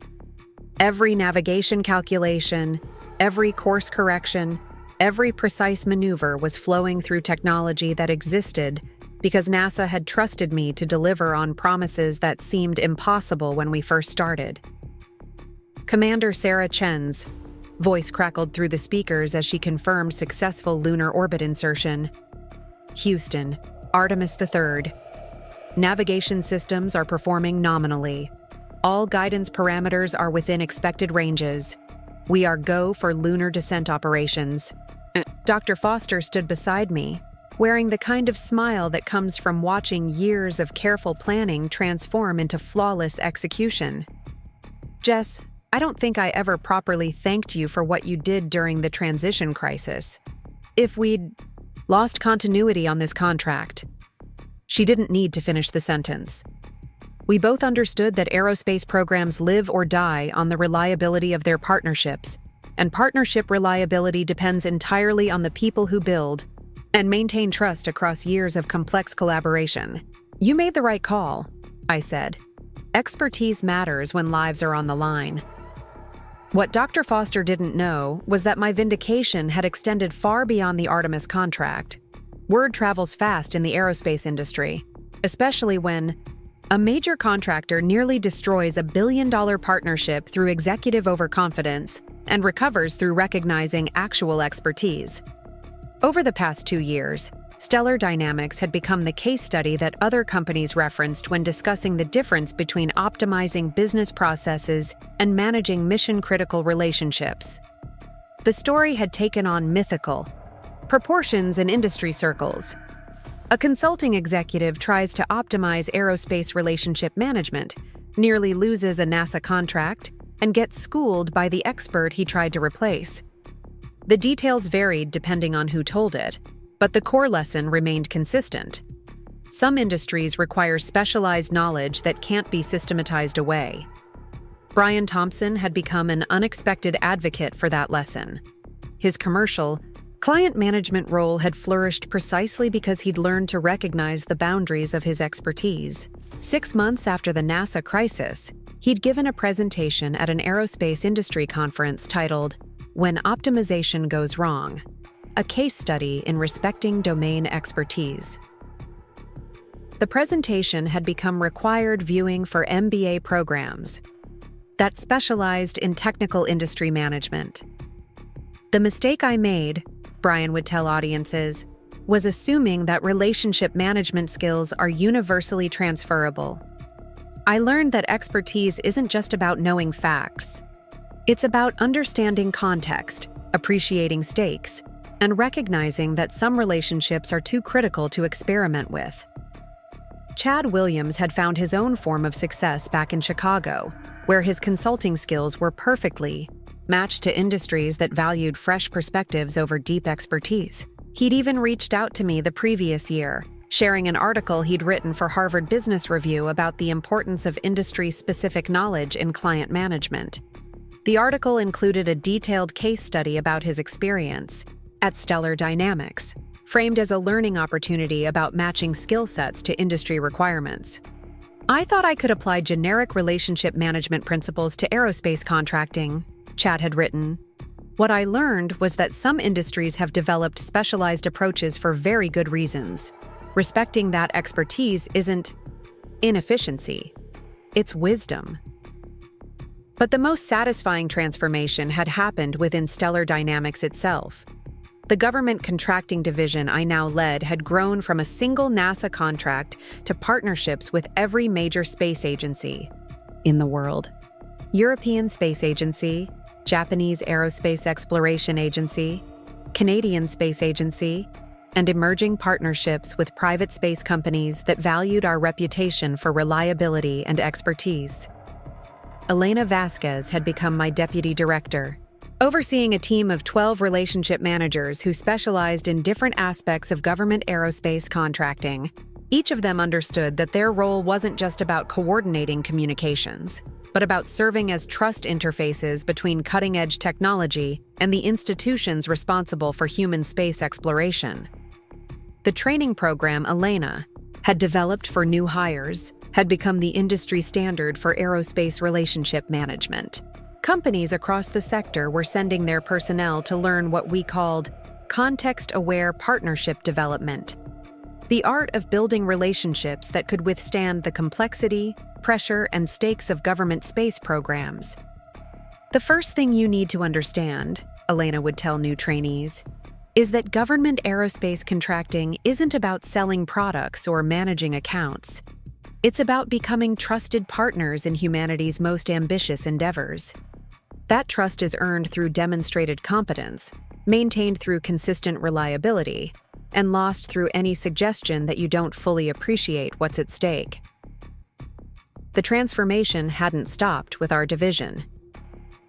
Every navigation calculation, every course correction, every precise maneuver was flowing through technology that existed because NASA had trusted me to deliver on promises that seemed impossible when we first started. Commander Sarah Chen's voice crackled through the speakers as she confirmed successful lunar orbit insertion. Houston, Artemis III. Navigation systems are performing nominally. All guidance parameters are within expected ranges. We are go for lunar descent operations. Dr. Foster stood beside me, wearing the kind of smile that comes from watching years of careful planning transform into flawless execution. Jess, I don't think I ever properly thanked you for what you did during the transition crisis. If we'd lost continuity on this contract. She didn't need to finish the sentence. We both understood that aerospace programs live or die on the reliability of their partnerships, and partnership reliability depends entirely on the people who build and maintain trust across years of complex collaboration. You made the right call, I said. Expertise matters when lives are on the line. What Dr. Foster didn't know was that my vindication had extended far beyond the Artemis contract. Word travels fast in the aerospace industry, especially when a major contractor nearly destroys a billion-dollar partnership through executive overconfidence and recovers through recognizing actual expertise. Over the past 2 years, Stellar Dynamics had become the case study that other companies referenced when discussing the difference between optimizing business processes and managing mission-critical relationships. The story had taken on mythical proportions in industry circles. A consulting executive tries to optimize aerospace relationship management, nearly loses a NASA contract, and gets schooled by the expert he tried to replace. The details varied depending on who told it, but the core lesson remained consistent. Some industries require specialized knowledge that can't be systematized away. Brian Thompson had become an unexpected advocate for that lesson. His commercial, client management role had flourished precisely because he'd learned to recognize the boundaries of his expertise. 6 months after the NASA crisis, he'd given a presentation at an aerospace industry conference titled, "When Optimization Goes Wrong," a case study in respecting domain expertise. The presentation had become required viewing for MBA programs that specialized in technical industry management. The mistake I made, Brian would tell audiences, was assuming that relationship management skills are universally transferable. I learned that expertise isn't just about knowing facts. It's about understanding context, appreciating stakes, and recognizing that some relationships are too critical to experiment with. Chad Williams had found his own form of success back in Chicago, where his consulting skills were perfectly matched to industries that valued fresh perspectives over deep expertise. He'd even reached out to me the previous year, sharing an article he'd written for Harvard Business Review about the importance of industry-specific knowledge in client management. The article included a detailed case study about his experience at Stellar Dynamics, framed as a learning opportunity about matching skill sets to industry requirements. I thought I could apply generic relationship management principles to aerospace contracting, Chad had written. What I learned was that some industries have developed specialized approaches for very good reasons. Respecting that expertise isn't inefficiency, it's wisdom. But the most satisfying transformation had happened within Stellar Dynamics itself. The government contracting division I now led had grown from a single NASA contract to partnerships with every major space agency in the world. European Space Agency, Japanese Aerospace Exploration Agency, Canadian Space Agency, and emerging partnerships with private space companies that valued our reputation for reliability and expertise. Elena Vasquez had become my deputy director, overseeing a team of 12 relationship managers who specialized in different aspects of government aerospace contracting. Each of them understood that their role wasn't just about coordinating communications, but about serving as trust interfaces between cutting-edge technology and the institutions responsible for human space exploration. The training program Elena had developed for new hires had become the industry standard for aerospace relationship management. Companies across the sector were sending their personnel to learn what we called context-aware partnership development, the art of building relationships that could withstand the complexity, pressure, and stakes of government space programs. The first thing you need to understand, Elena would tell new trainees, is that government aerospace contracting isn't about selling products or managing accounts. It's about becoming trusted partners in humanity's most ambitious endeavors. That trust is earned through demonstrated competence, maintained through consistent reliability, and lost through any suggestion that you don't fully appreciate what's at stake. The transformation hadn't stopped with our division.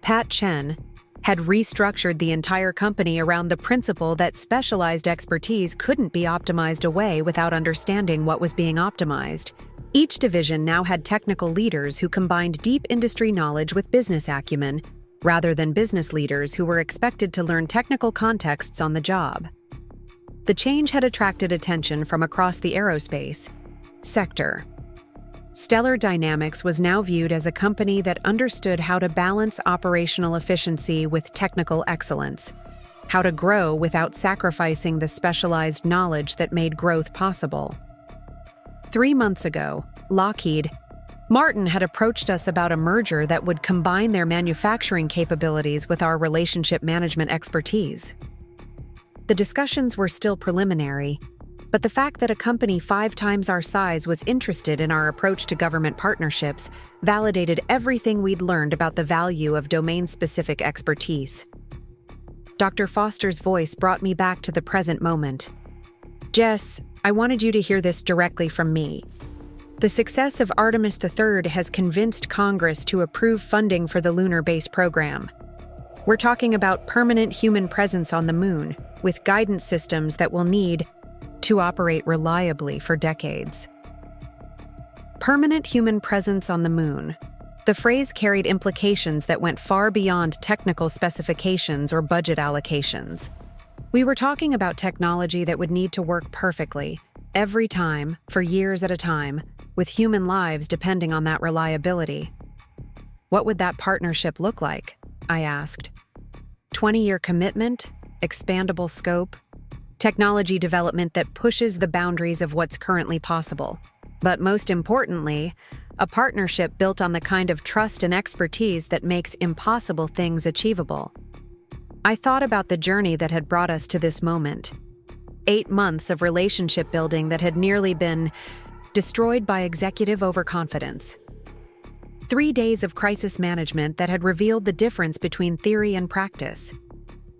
Pat Chen had restructured the entire company around the principle that specialized expertise couldn't be optimized away without understanding what was being optimized. Each division now had technical leaders who combined deep industry knowledge with business acumen, rather than business leaders who were expected to learn technical contexts on the job. The change had attracted attention from across the aerospace sector. Stellar Dynamics was now viewed as a company that understood how to balance operational efficiency with technical excellence, how to grow without sacrificing the specialized knowledge that made growth possible. 3 months ago, Lockheed Martin had approached us about a merger that would combine their manufacturing capabilities with our relationship management expertise. The discussions were still preliminary, but the fact that a company 5 times our size was interested in our approach to government partnerships validated everything we'd learned about the value of domain-specific expertise. Dr. Foster's voice brought me back to the present moment. Jess, I wanted you to hear this directly from me. The success of Artemis III has convinced Congress to approve funding for the lunar base program. We're talking about permanent human presence on the moon, with guidance systems that will need to operate reliably for decades. Permanent human presence on the moon. The phrase carried implications that went far beyond technical specifications or budget allocations. We were talking about technology that would need to work perfectly, every time, for years at a time, with human lives depending on that reliability. What would that partnership look like? I asked. 20-year commitment? Expandable scope? Technology development that pushes the boundaries of what's currently possible. But most importantly, a partnership built on the kind of trust and expertise that makes impossible things achievable. I thought about the journey that had brought us to this moment. 8 months of relationship building that had nearly been destroyed by executive overconfidence. 3 days of crisis management that had revealed the difference between theory and practice.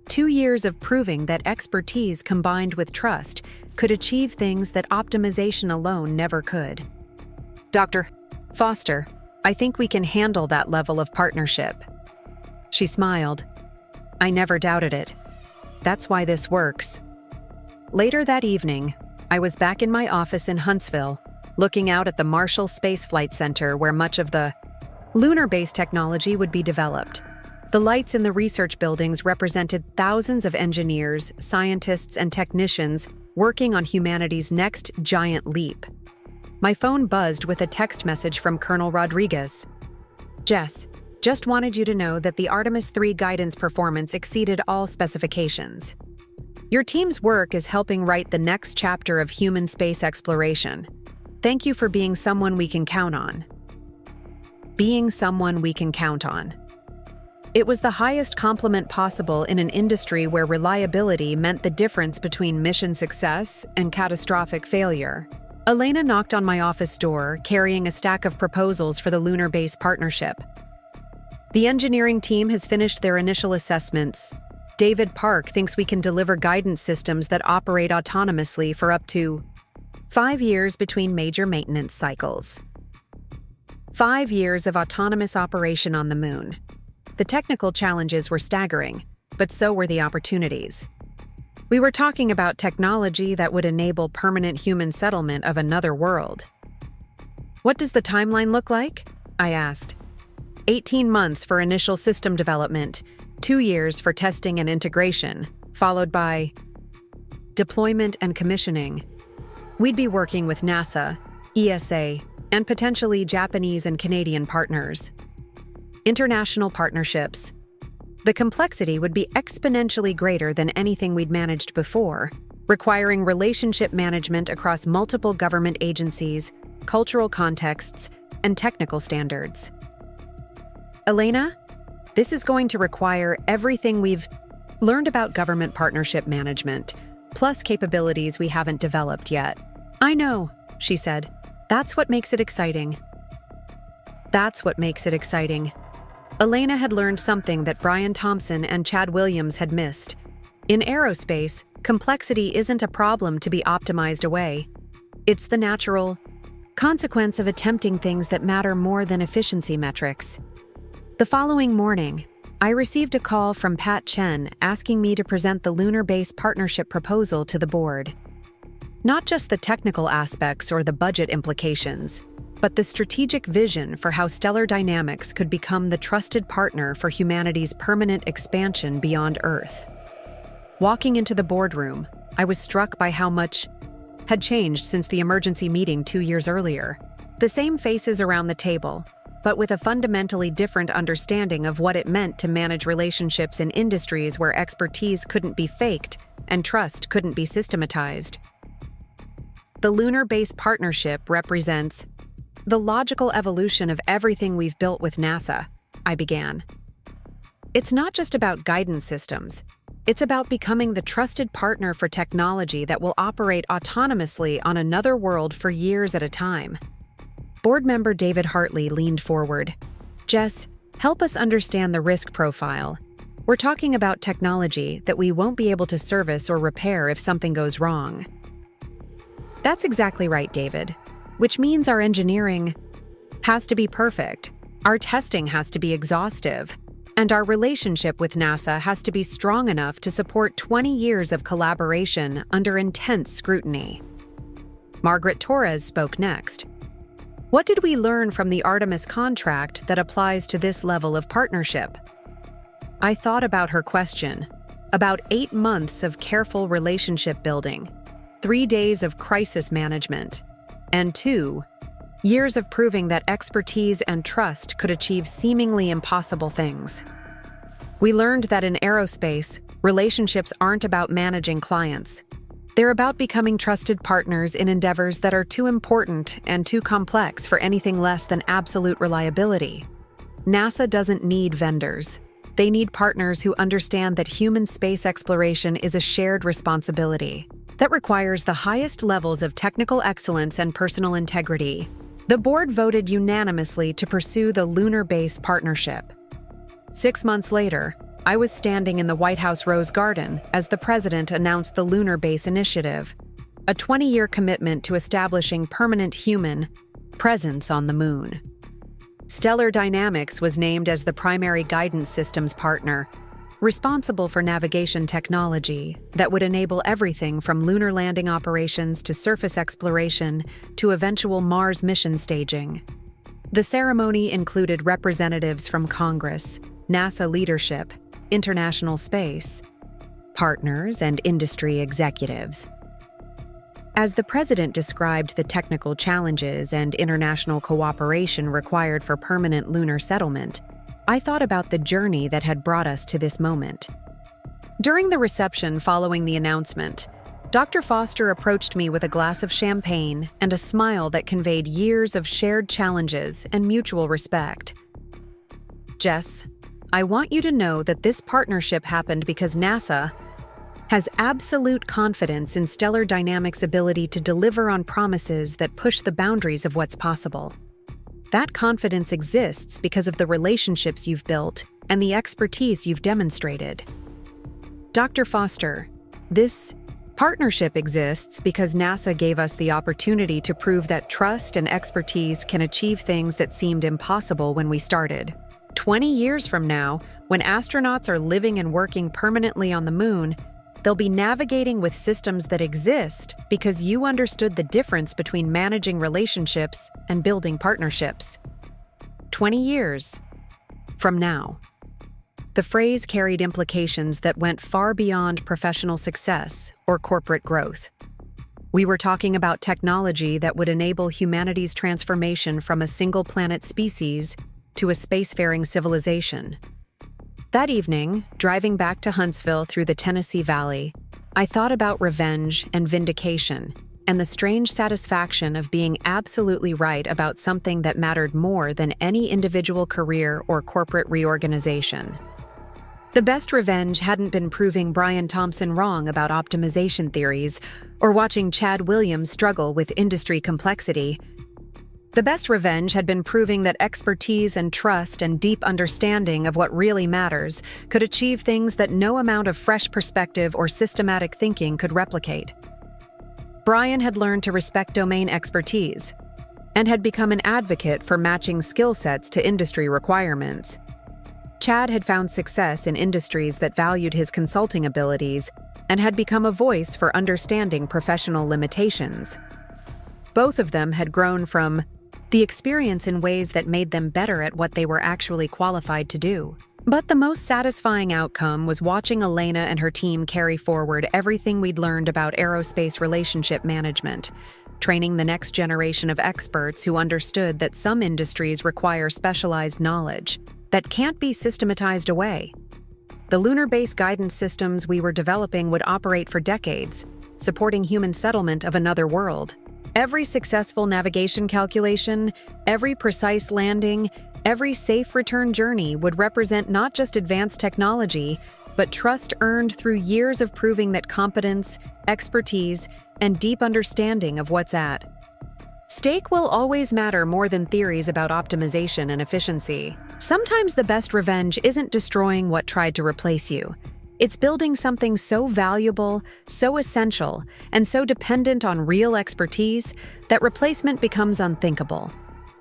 2 years of proving that expertise combined with trust could achieve things that optimization alone never could. Dr. Foster, I think we can handle that level of partnership. She smiled. I never doubted it. That's why this works. Later that evening, I was back in my office in Huntsville, looking out at the Marshall Space Flight Center where much of the lunar-based technology would be developed. The lights in the research buildings represented thousands of engineers, scientists, and technicians working on humanity's next giant leap. My phone buzzed with a text message from Colonel Rodriguez. Jess, just wanted you to know that the Artemis III guidance performance exceeded all specifications. Your team's work is helping write the next chapter of human space exploration. Thank you for being someone we can count on. Being someone we can count on. It was the highest compliment possible in an industry where reliability meant the difference between mission success and catastrophic failure. Elena knocked on my office door, carrying a stack of proposals for the lunar base partnership. The engineering team has finished their initial assessments. David Park thinks we can deliver guidance systems that operate autonomously for up to 5 years between major maintenance cycles. 5 years of autonomous operation on the moon. The technical challenges were staggering, but so were the opportunities. We were talking about technology that would enable permanent human settlement of another world. What does the timeline look like? I asked. 18 months for initial system development, 2 years for testing and integration, followed by deployment and commissioning. We'd be working with NASA, ESA, and potentially Japanese and Canadian partners. International partnerships. The complexity would be exponentially greater than anything we'd managed before, requiring relationship management across multiple government agencies, cultural contexts, and technical standards. Elena, this is going to require everything we've learned about government partnership management, plus capabilities we haven't developed yet. I know, she said. That's what makes it exciting. That's what makes it exciting. Elena had learned something that Brian Thompson and Chad Williams had missed. In aerospace, complexity isn't a problem to be optimized away. It's the natural consequence of attempting things that matter more than efficiency metrics. The following morning, I received a call from Pat Chen asking me to present the lunar base partnership proposal to the board. Not just the technical aspects or the budget implications, but the strategic vision for how Stellar Dynamics could become the trusted partner for humanity's permanent expansion beyond Earth. Walking into the boardroom, I was struck by how much had changed since the emergency meeting 2 years earlier. The same faces around the table, but with a fundamentally different understanding of what it meant to manage relationships in industries where expertise couldn't be faked and trust couldn't be systematized. The lunar base partnership represents the logical evolution of everything we've built with NASA, I began. It's not just about guidance systems. It's about becoming the trusted partner for technology that will operate autonomously on another world for years at a time. Board member David Hartley leaned forward. Jess, help us understand the risk profile. We're talking about technology that we won't be able to service or repair if something goes wrong. That's exactly right, David. Which means our engineering has to be perfect, our testing has to be exhaustive, and our relationship with NASA has to be strong enough to support 20 years of collaboration under intense scrutiny. Margaret Torres spoke next. What did we learn from the Artemis contract that applies to this level of partnership? I thought about her question. About 8 months of careful relationship building, 3 days of crisis management, and 2 years of proving that expertise and trust could achieve seemingly impossible things. We learned that in aerospace, relationships aren't about managing clients. They're about becoming trusted partners in endeavors that are too important and too complex for anything less than absolute reliability. NASA doesn't need vendors. They need partners who understand that human space exploration is a shared responsibility that requires the highest levels of technical excellence and personal integrity. The board voted unanimously to pursue the lunar base partnership. 6 months later, I was standing in the White House Rose Garden as the president announced the Lunar Base Initiative, a 20-year commitment to establishing permanent human presence on the moon. Stellar Dynamics was named as the primary guidance systems partner, responsible for navigation technology that would enable everything from lunar landing operations to surface exploration to eventual Mars mission staging. The ceremony included representatives from Congress, NASA leadership, international space, partners, and industry executives. As the president described the technical challenges and international cooperation required for permanent lunar settlement, I thought about the journey that had brought us to this moment. During the reception following the announcement, Dr. Foster approached me with a glass of champagne and a smile that conveyed years of shared challenges and mutual respect. Jess, I want you to know that this partnership happened because NASA has absolute confidence in Stellar Dynamics' ability to deliver on promises that push the boundaries of what's possible. That confidence exists because of the relationships you've built and the expertise you've demonstrated. Dr. Foster, this partnership exists because NASA gave us the opportunity to prove that trust and expertise can achieve things that seemed impossible when we started. 20 years from now, when astronauts are living and working permanently on the moon, they'll be navigating with systems that exist because you understood the difference between managing relationships and building partnerships. 20 years from now. The phrase carried implications that went far beyond professional success or corporate growth. We were talking about technology that would enable humanity's transformation from a single-planet species to a spacefaring civilization. That evening, driving back to Huntsville through the Tennessee Valley, I thought about revenge and vindication, and the strange satisfaction of being absolutely right about something that mattered more than any individual career or corporate reorganization. The best revenge hadn't been proving Brian Thompson wrong about optimization theories or watching Chad Williams struggle with industry complexity. The best revenge had been proving that expertise and trust and deep understanding of what really matters could achieve things that no amount of fresh perspective or systematic thinking could replicate. Brian had learned to respect domain expertise and had become an advocate for matching skill sets to industry requirements. Chad had found success in industries that valued his consulting abilities and had become a voice for understanding professional limitations. Both of them had grown from the experience in ways that made them better at what they were actually qualified to do. But the most satisfying outcome was watching Elena and her team carry forward everything we'd learned about aerospace relationship management, training the next generation of experts who understood that some industries require specialized knowledge that can't be systematized away. The lunar base guidance systems we were developing would operate for decades, supporting human settlement of another world. Every successful navigation calculation, every precise landing, every safe return journey would represent not just advanced technology, but trust earned through years of proving that competence, expertise, and deep understanding of what's at stake will always matter more than theories about optimization and efficiency. Sometimes the best revenge isn't destroying what tried to replace you. It's building something so valuable, so essential, and so dependent on real expertise that replacement becomes unthinkable.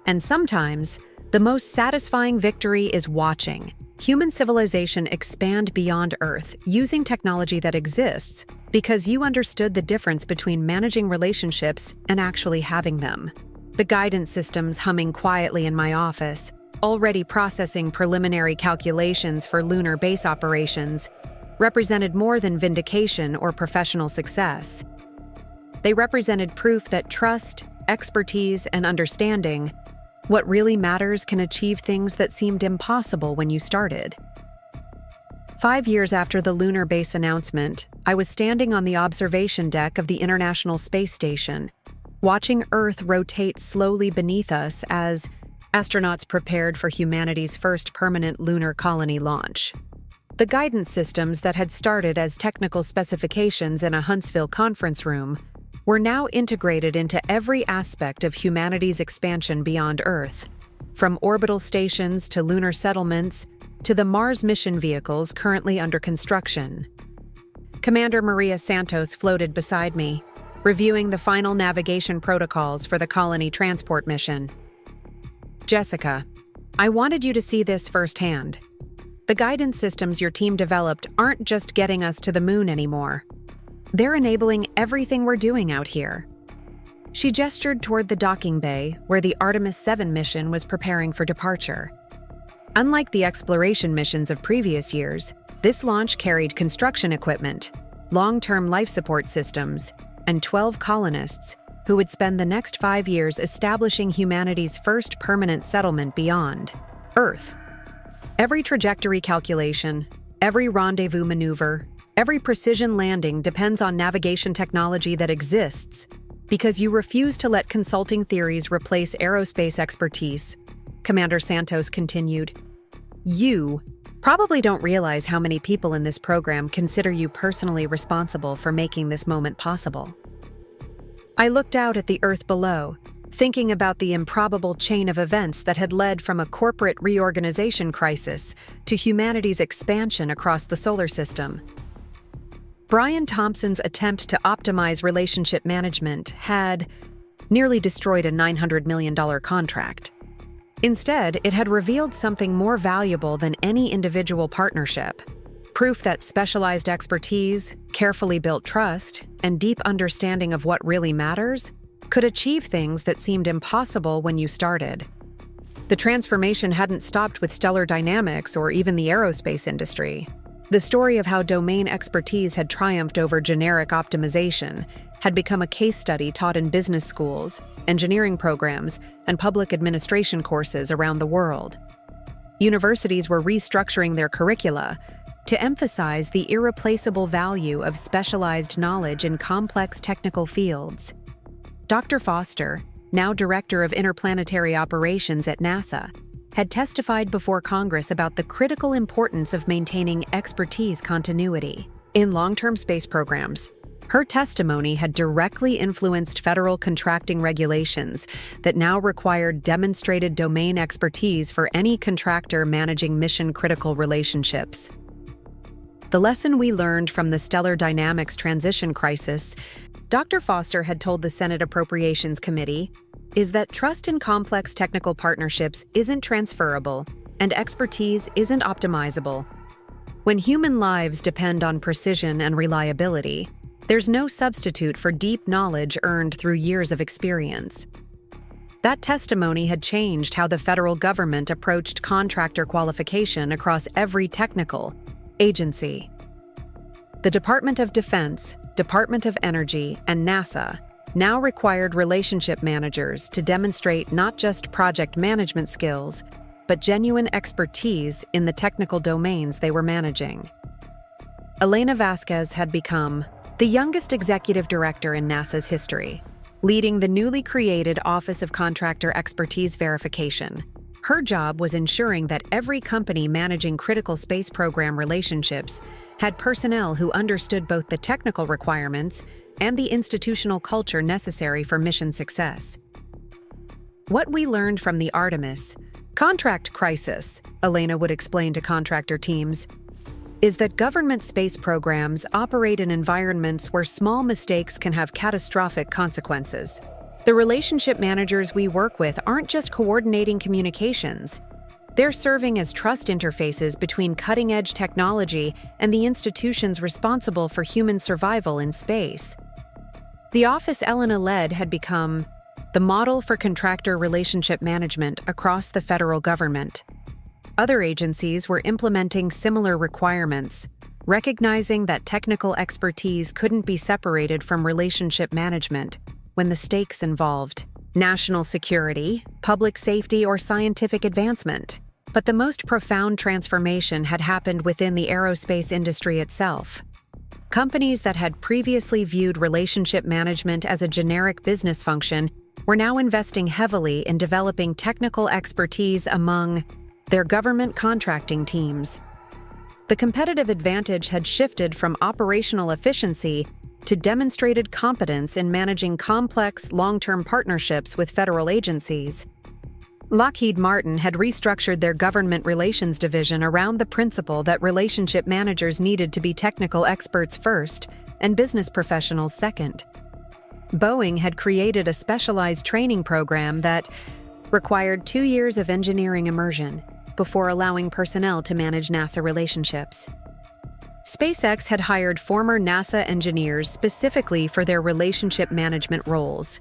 And sometimes, the most satisfying victory is watching human civilization expand beyond Earth using technology that exists because you understood the difference between managing relationships and actually having them. The guidance systems humming quietly in my office, already processing preliminary calculations for lunar base operations, represented more than vindication or professional success. They represented proof that trust, expertise, and understanding, what really matters, can achieve things that seemed impossible when you started. 5 years after the lunar base announcement, I was standing on the observation deck of the International Space Station, watching Earth rotate slowly beneath us as astronauts prepared for humanity's first permanent lunar colony launch. The guidance systems that had started as technical specifications in a Huntsville conference room were now integrated into every aspect of humanity's expansion beyond Earth, from orbital stations to lunar settlements to the Mars mission vehicles currently under construction. Commander Maria Santos floated beside me, reviewing the final navigation protocols for the colony transport mission. Jessica, I wanted you to see this firsthand. The guidance systems your team developed aren't just getting us to the moon anymore. They're enabling everything we're doing out here. She gestured toward the docking bay where the Artemis 7 mission was preparing for departure. Unlike the exploration missions of previous years, this launch carried construction equipment, long-term life support systems, and 12 colonists who would spend the next 5 years establishing humanity's first permanent settlement beyond Earth. Every trajectory calculation, every rendezvous maneuver, every precision landing depends on navigation technology that exists because you refuse to let consulting theories replace aerospace expertise, Commander Santos continued. You probably don't realize how many people in this program consider you personally responsible for making this moment possible. I looked out at the Earth below, thinking about the improbable chain of events that had led from a corporate reorganization crisis to humanity's expansion across the solar system. Brian Thompson's attempt to optimize relationship management had nearly destroyed a $900 million contract. Instead, it had revealed something more valuable than any individual partnership: proof that specialized expertise, carefully built trust, and deep understanding of what really matters could achieve things that seemed impossible when you started. The transformation hadn't stopped with stellar dynamics or even the aerospace industry. The story of how domain expertise had triumphed over generic optimization had become a case study taught in business schools, engineering programs, and public administration courses around the world. Universities were restructuring their curricula to emphasize the irreplaceable value of specialized knowledge in complex technical fields. Dr. Foster, now Director of Interplanetary Operations at NASA, had testified before Congress about the critical importance of maintaining expertise continuity in long-term space programs. Her testimony had directly influenced federal contracting regulations that now required demonstrated domain expertise for any contractor managing mission-critical relationships. The lesson we learned from the stellar dynamics transition crisis, Dr. Foster had told the Senate Appropriations Committee, is that trust in complex technical partnerships isn't transferable and expertise isn't optimizable. When human lives depend on precision and reliability, there's no substitute for deep knowledge earned through years of experience. That testimony had changed how the federal government approached contractor qualification across every technical agency. The Department of Defense, Department of Energy, and NASA now required relationship managers to demonstrate not just project management skills, but genuine expertise in the technical domains they were managing. Elena Vasquez had become the youngest executive director in NASA's history, leading the newly created Office of Contractor Expertise Verification. Her job was ensuring that every company managing critical space program relationships had personnel who understood both the technical requirements and the institutional culture necessary for mission success. What we learned from the Artemis contract crisis, Elena would explain to contractor teams, is that government space programs operate in environments where small mistakes can have catastrophic consequences. The relationship managers we work with aren't just coordinating communications. They're serving as trust interfaces between cutting-edge technology and the institutions responsible for human survival in space. The office Elena led had become the model for contractor relationship management across the federal government. Other agencies were implementing similar requirements, recognizing that technical expertise couldn't be separated from relationship management when the stakes involved national security, public safety, or scientific advancement. But the most profound transformation had happened within the aerospace industry itself. Companies that had previously viewed relationship management as a generic business function were now investing heavily in developing technical expertise among their government contracting teams. The competitive advantage had shifted from operational efficiency to demonstrated competence in managing complex, long-term partnerships with federal agencies. Lockheed Martin had restructured their government relations division around the principle that relationship managers needed to be technical experts first and business professionals second. Boeing had created a specialized training program that required 2 years of engineering immersion before allowing personnel to manage NASA relationships. SpaceX had hired former NASA engineers specifically for their relationship management roles,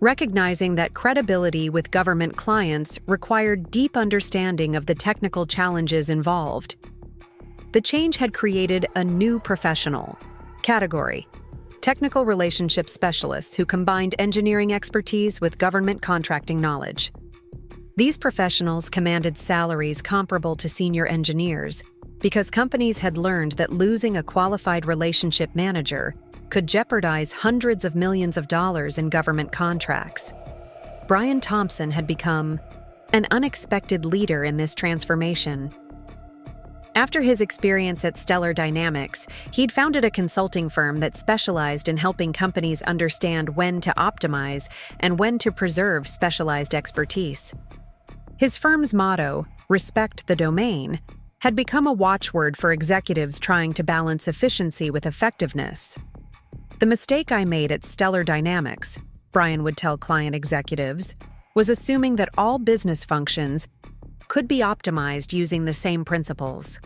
recognizing that credibility with government clients required deep understanding of the technical challenges involved. The change had created a new professional category: technical relationship specialists who combined engineering expertise with government contracting knowledge. These professionals commanded salaries comparable to senior engineers because companies had learned that losing a qualified relationship manager could jeopardize hundreds of millions of dollars in government contracts. Brian Thompson had become an unexpected leader in this transformation. After his experience at Stellar Dynamics, he'd founded a consulting firm that specialized in helping companies understand when to optimize and when to preserve specialized expertise. His firm's motto, "Respect the domain," had become a watchword for executives trying to balance efficiency with effectiveness. "The mistake I made at Stellar Dynamics," Brian would tell client executives, "was assuming that all business functions could be optimized using the same principles.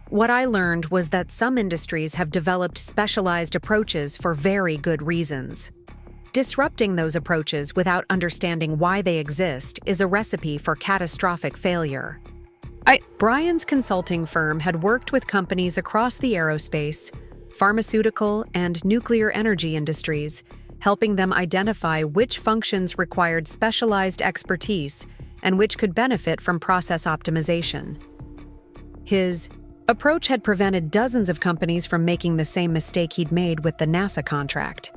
What I learned was that some industries have developed specialized approaches for very good reasons. Disrupting those approaches without understanding why they exist is a recipe for catastrophic failure." Brian's consulting firm had worked with companies across the aerospace, pharmaceutical, and nuclear energy industries, helping them identify which functions required specialized expertise and which could benefit from process optimization. His approach had prevented dozens of companies from making the same mistake he'd made with the NASA contract.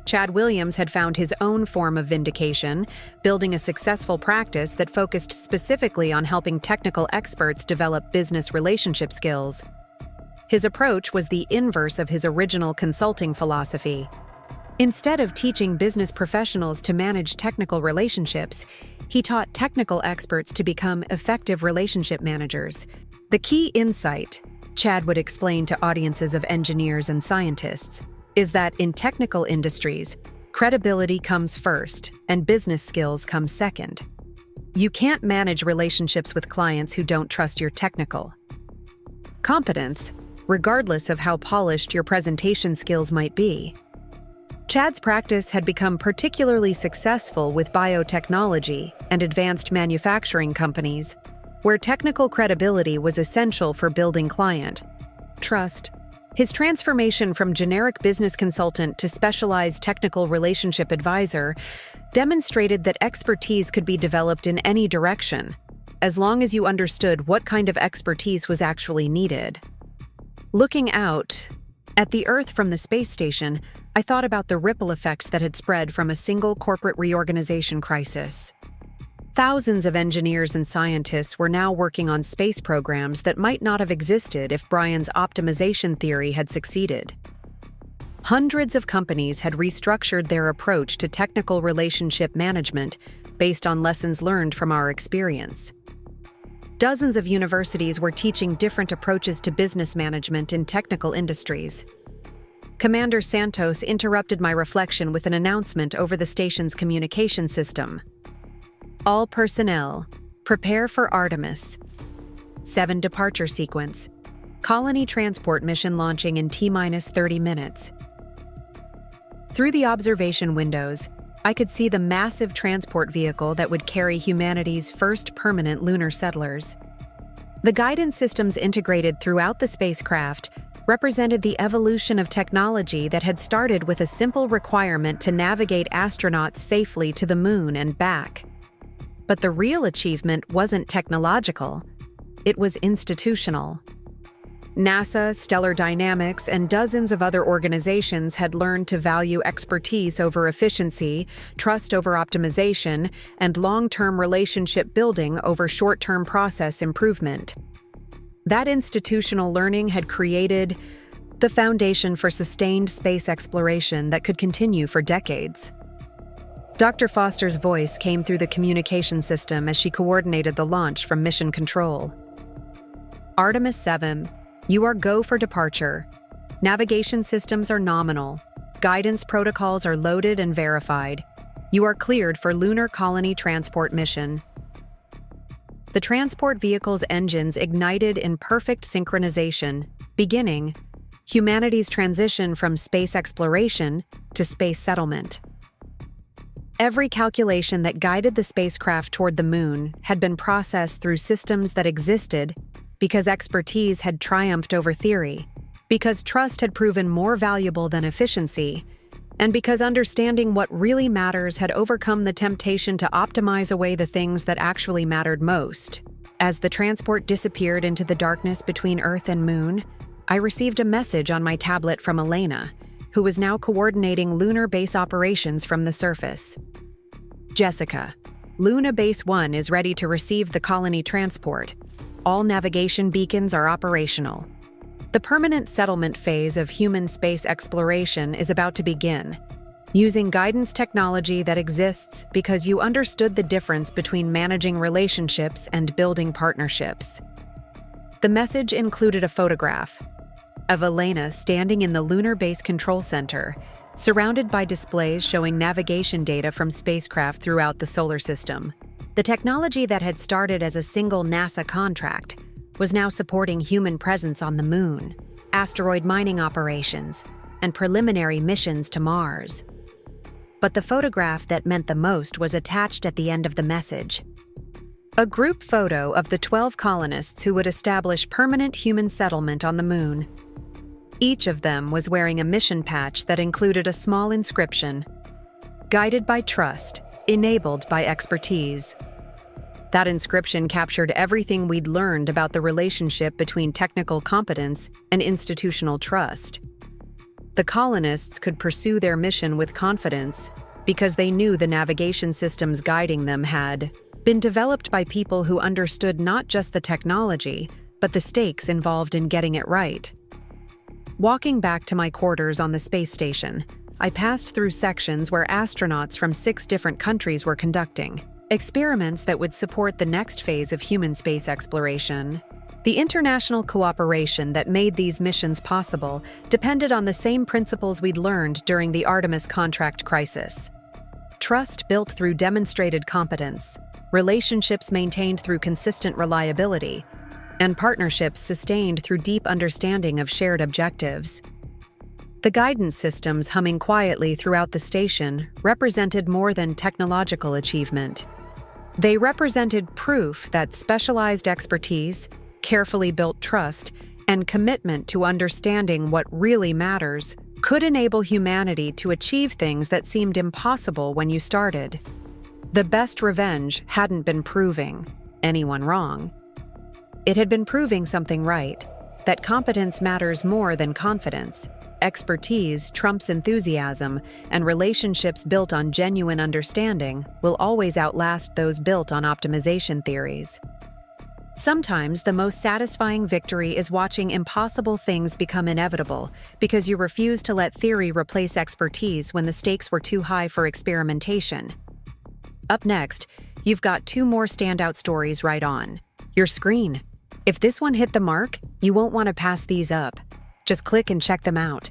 Chad Williams had found his own form of vindication, building a successful practice that focused specifically on helping technical experts develop business relationship skills. His approach was the inverse of his original consulting philosophy. Instead of teaching business professionals to manage technical relationships, he taught technical experts to become effective relationship managers. The key insight, Chad would explain to audiences of engineers and scientists, is that in technical industries, credibility comes first and business skills come second. You can't manage relationships with clients who don't trust your technical competence, regardless of how polished your presentation skills might be. Chad's practice had become particularly successful with biotechnology and advanced manufacturing companies, where technical credibility was essential for building client trust. His transformation from generic business consultant to specialized technical relationship advisor demonstrated that expertise could be developed in any direction, as long as you understood what kind of expertise was actually needed. Looking out at the Earth from the space station, I thought about the ripple effects that had spread from a single corporate reorganization crisis. Thousands of engineers and scientists were now working on space programs that might not have existed if Brian's optimization theory had succeeded. Hundreds of companies had restructured their approach to technical relationship management based on lessons learned from our experience. Dozens of universities were teaching different approaches to business management in technical industries. Commander Santos interrupted my reflection with an announcement over the station's communication system. All personnel, prepare for Artemis. 7 departure sequence. Colony transport mission launching in T-minus 30 minutes. Through the observation windows, I could see the massive transport vehicle that would carry humanity's first permanent lunar settlers. The guidance systems integrated throughout the spacecraft represented the evolution of technology that had started with a simple requirement to navigate astronauts safely to the moon and back. But the real achievement wasn't technological, it was institutional. NASA, Stellar Dynamics, and dozens of other organizations had learned to value expertise over efficiency, trust over optimization, and long-term relationship building over short-term process improvement. That institutional learning had created the foundation for sustained space exploration that could continue for decades. Dr. Foster's voice came through the communication system as she coordinated the launch from Mission Control. Artemis 7, you are go for departure. Navigation systems are nominal. Guidance protocols are loaded and verified. You are cleared for lunar colony transport mission. The transport vehicle's engines ignited in perfect synchronization, beginning humanity's transition from space exploration to space settlement. Every calculation that guided the spacecraft toward the moon had been processed through systems that existed because expertise had triumphed over theory, because trust had proven more valuable than efficiency, and because understanding what really matters had overcome the temptation to optimize away the things that actually mattered most. As the transport disappeared into the darkness between Earth and Moon, I received a message on my tablet from Elena, who was now coordinating lunar base operations from the surface. Jessica, Luna Base 1 is ready to receive the colony transport. All navigation beacons are operational. The permanent settlement phase of human space exploration is about to begin, using guidance technology that exists because you understood the difference between managing relationships and building partnerships. The message included a photograph of Elena standing in the Lunar Base Control Center, surrounded by displays showing navigation data from spacecraft throughout the solar system. The technology that had started as a single NASA contract was now supporting human presence on the Moon, asteroid mining operations, and preliminary missions to Mars. But the photograph that meant the most was attached at the end of the message. A group photo of the 12 colonists who would establish permanent human settlement on the Moon. Each of them was wearing a mission patch that included a small inscription, "Guided by trust, enabled by expertise." That inscription captured everything we'd learned about the relationship between technical competence and institutional trust. The colonists could pursue their mission with confidence because they knew the navigation systems guiding them had been developed by people who understood not just the technology, but the stakes involved in getting it right. Walking back to my quarters on the space station, I passed through sections where astronauts from 6 different countries were conducting experiments that would support the next phase of human space exploration. The international cooperation that made these missions possible depended on the same principles we'd learned during the Artemis contract crisis. Trust built through demonstrated competence, relationships maintained through consistent reliability, and partnerships sustained through deep understanding of shared objectives. The guidance systems humming quietly throughout the station represented more than technological achievement. They represented proof that specialized expertise, carefully built trust, and commitment to understanding what really matters could enable humanity to achieve things that seemed impossible when you started. The best revenge hadn't been proving anyone wrong. It had been proving something right, that competence matters more than confidence. Expertise trumps enthusiasm, and relationships built on genuine understanding will always outlast those built on optimization theories. Sometimes the most satisfying victory is watching impossible things become inevitable because you refuse to let theory replace expertise when the stakes were too high for experimentation. Up next, you've got 2 more standout stories right on your screen. If this one hit the mark, you won't want to pass these up. Just click and check them out.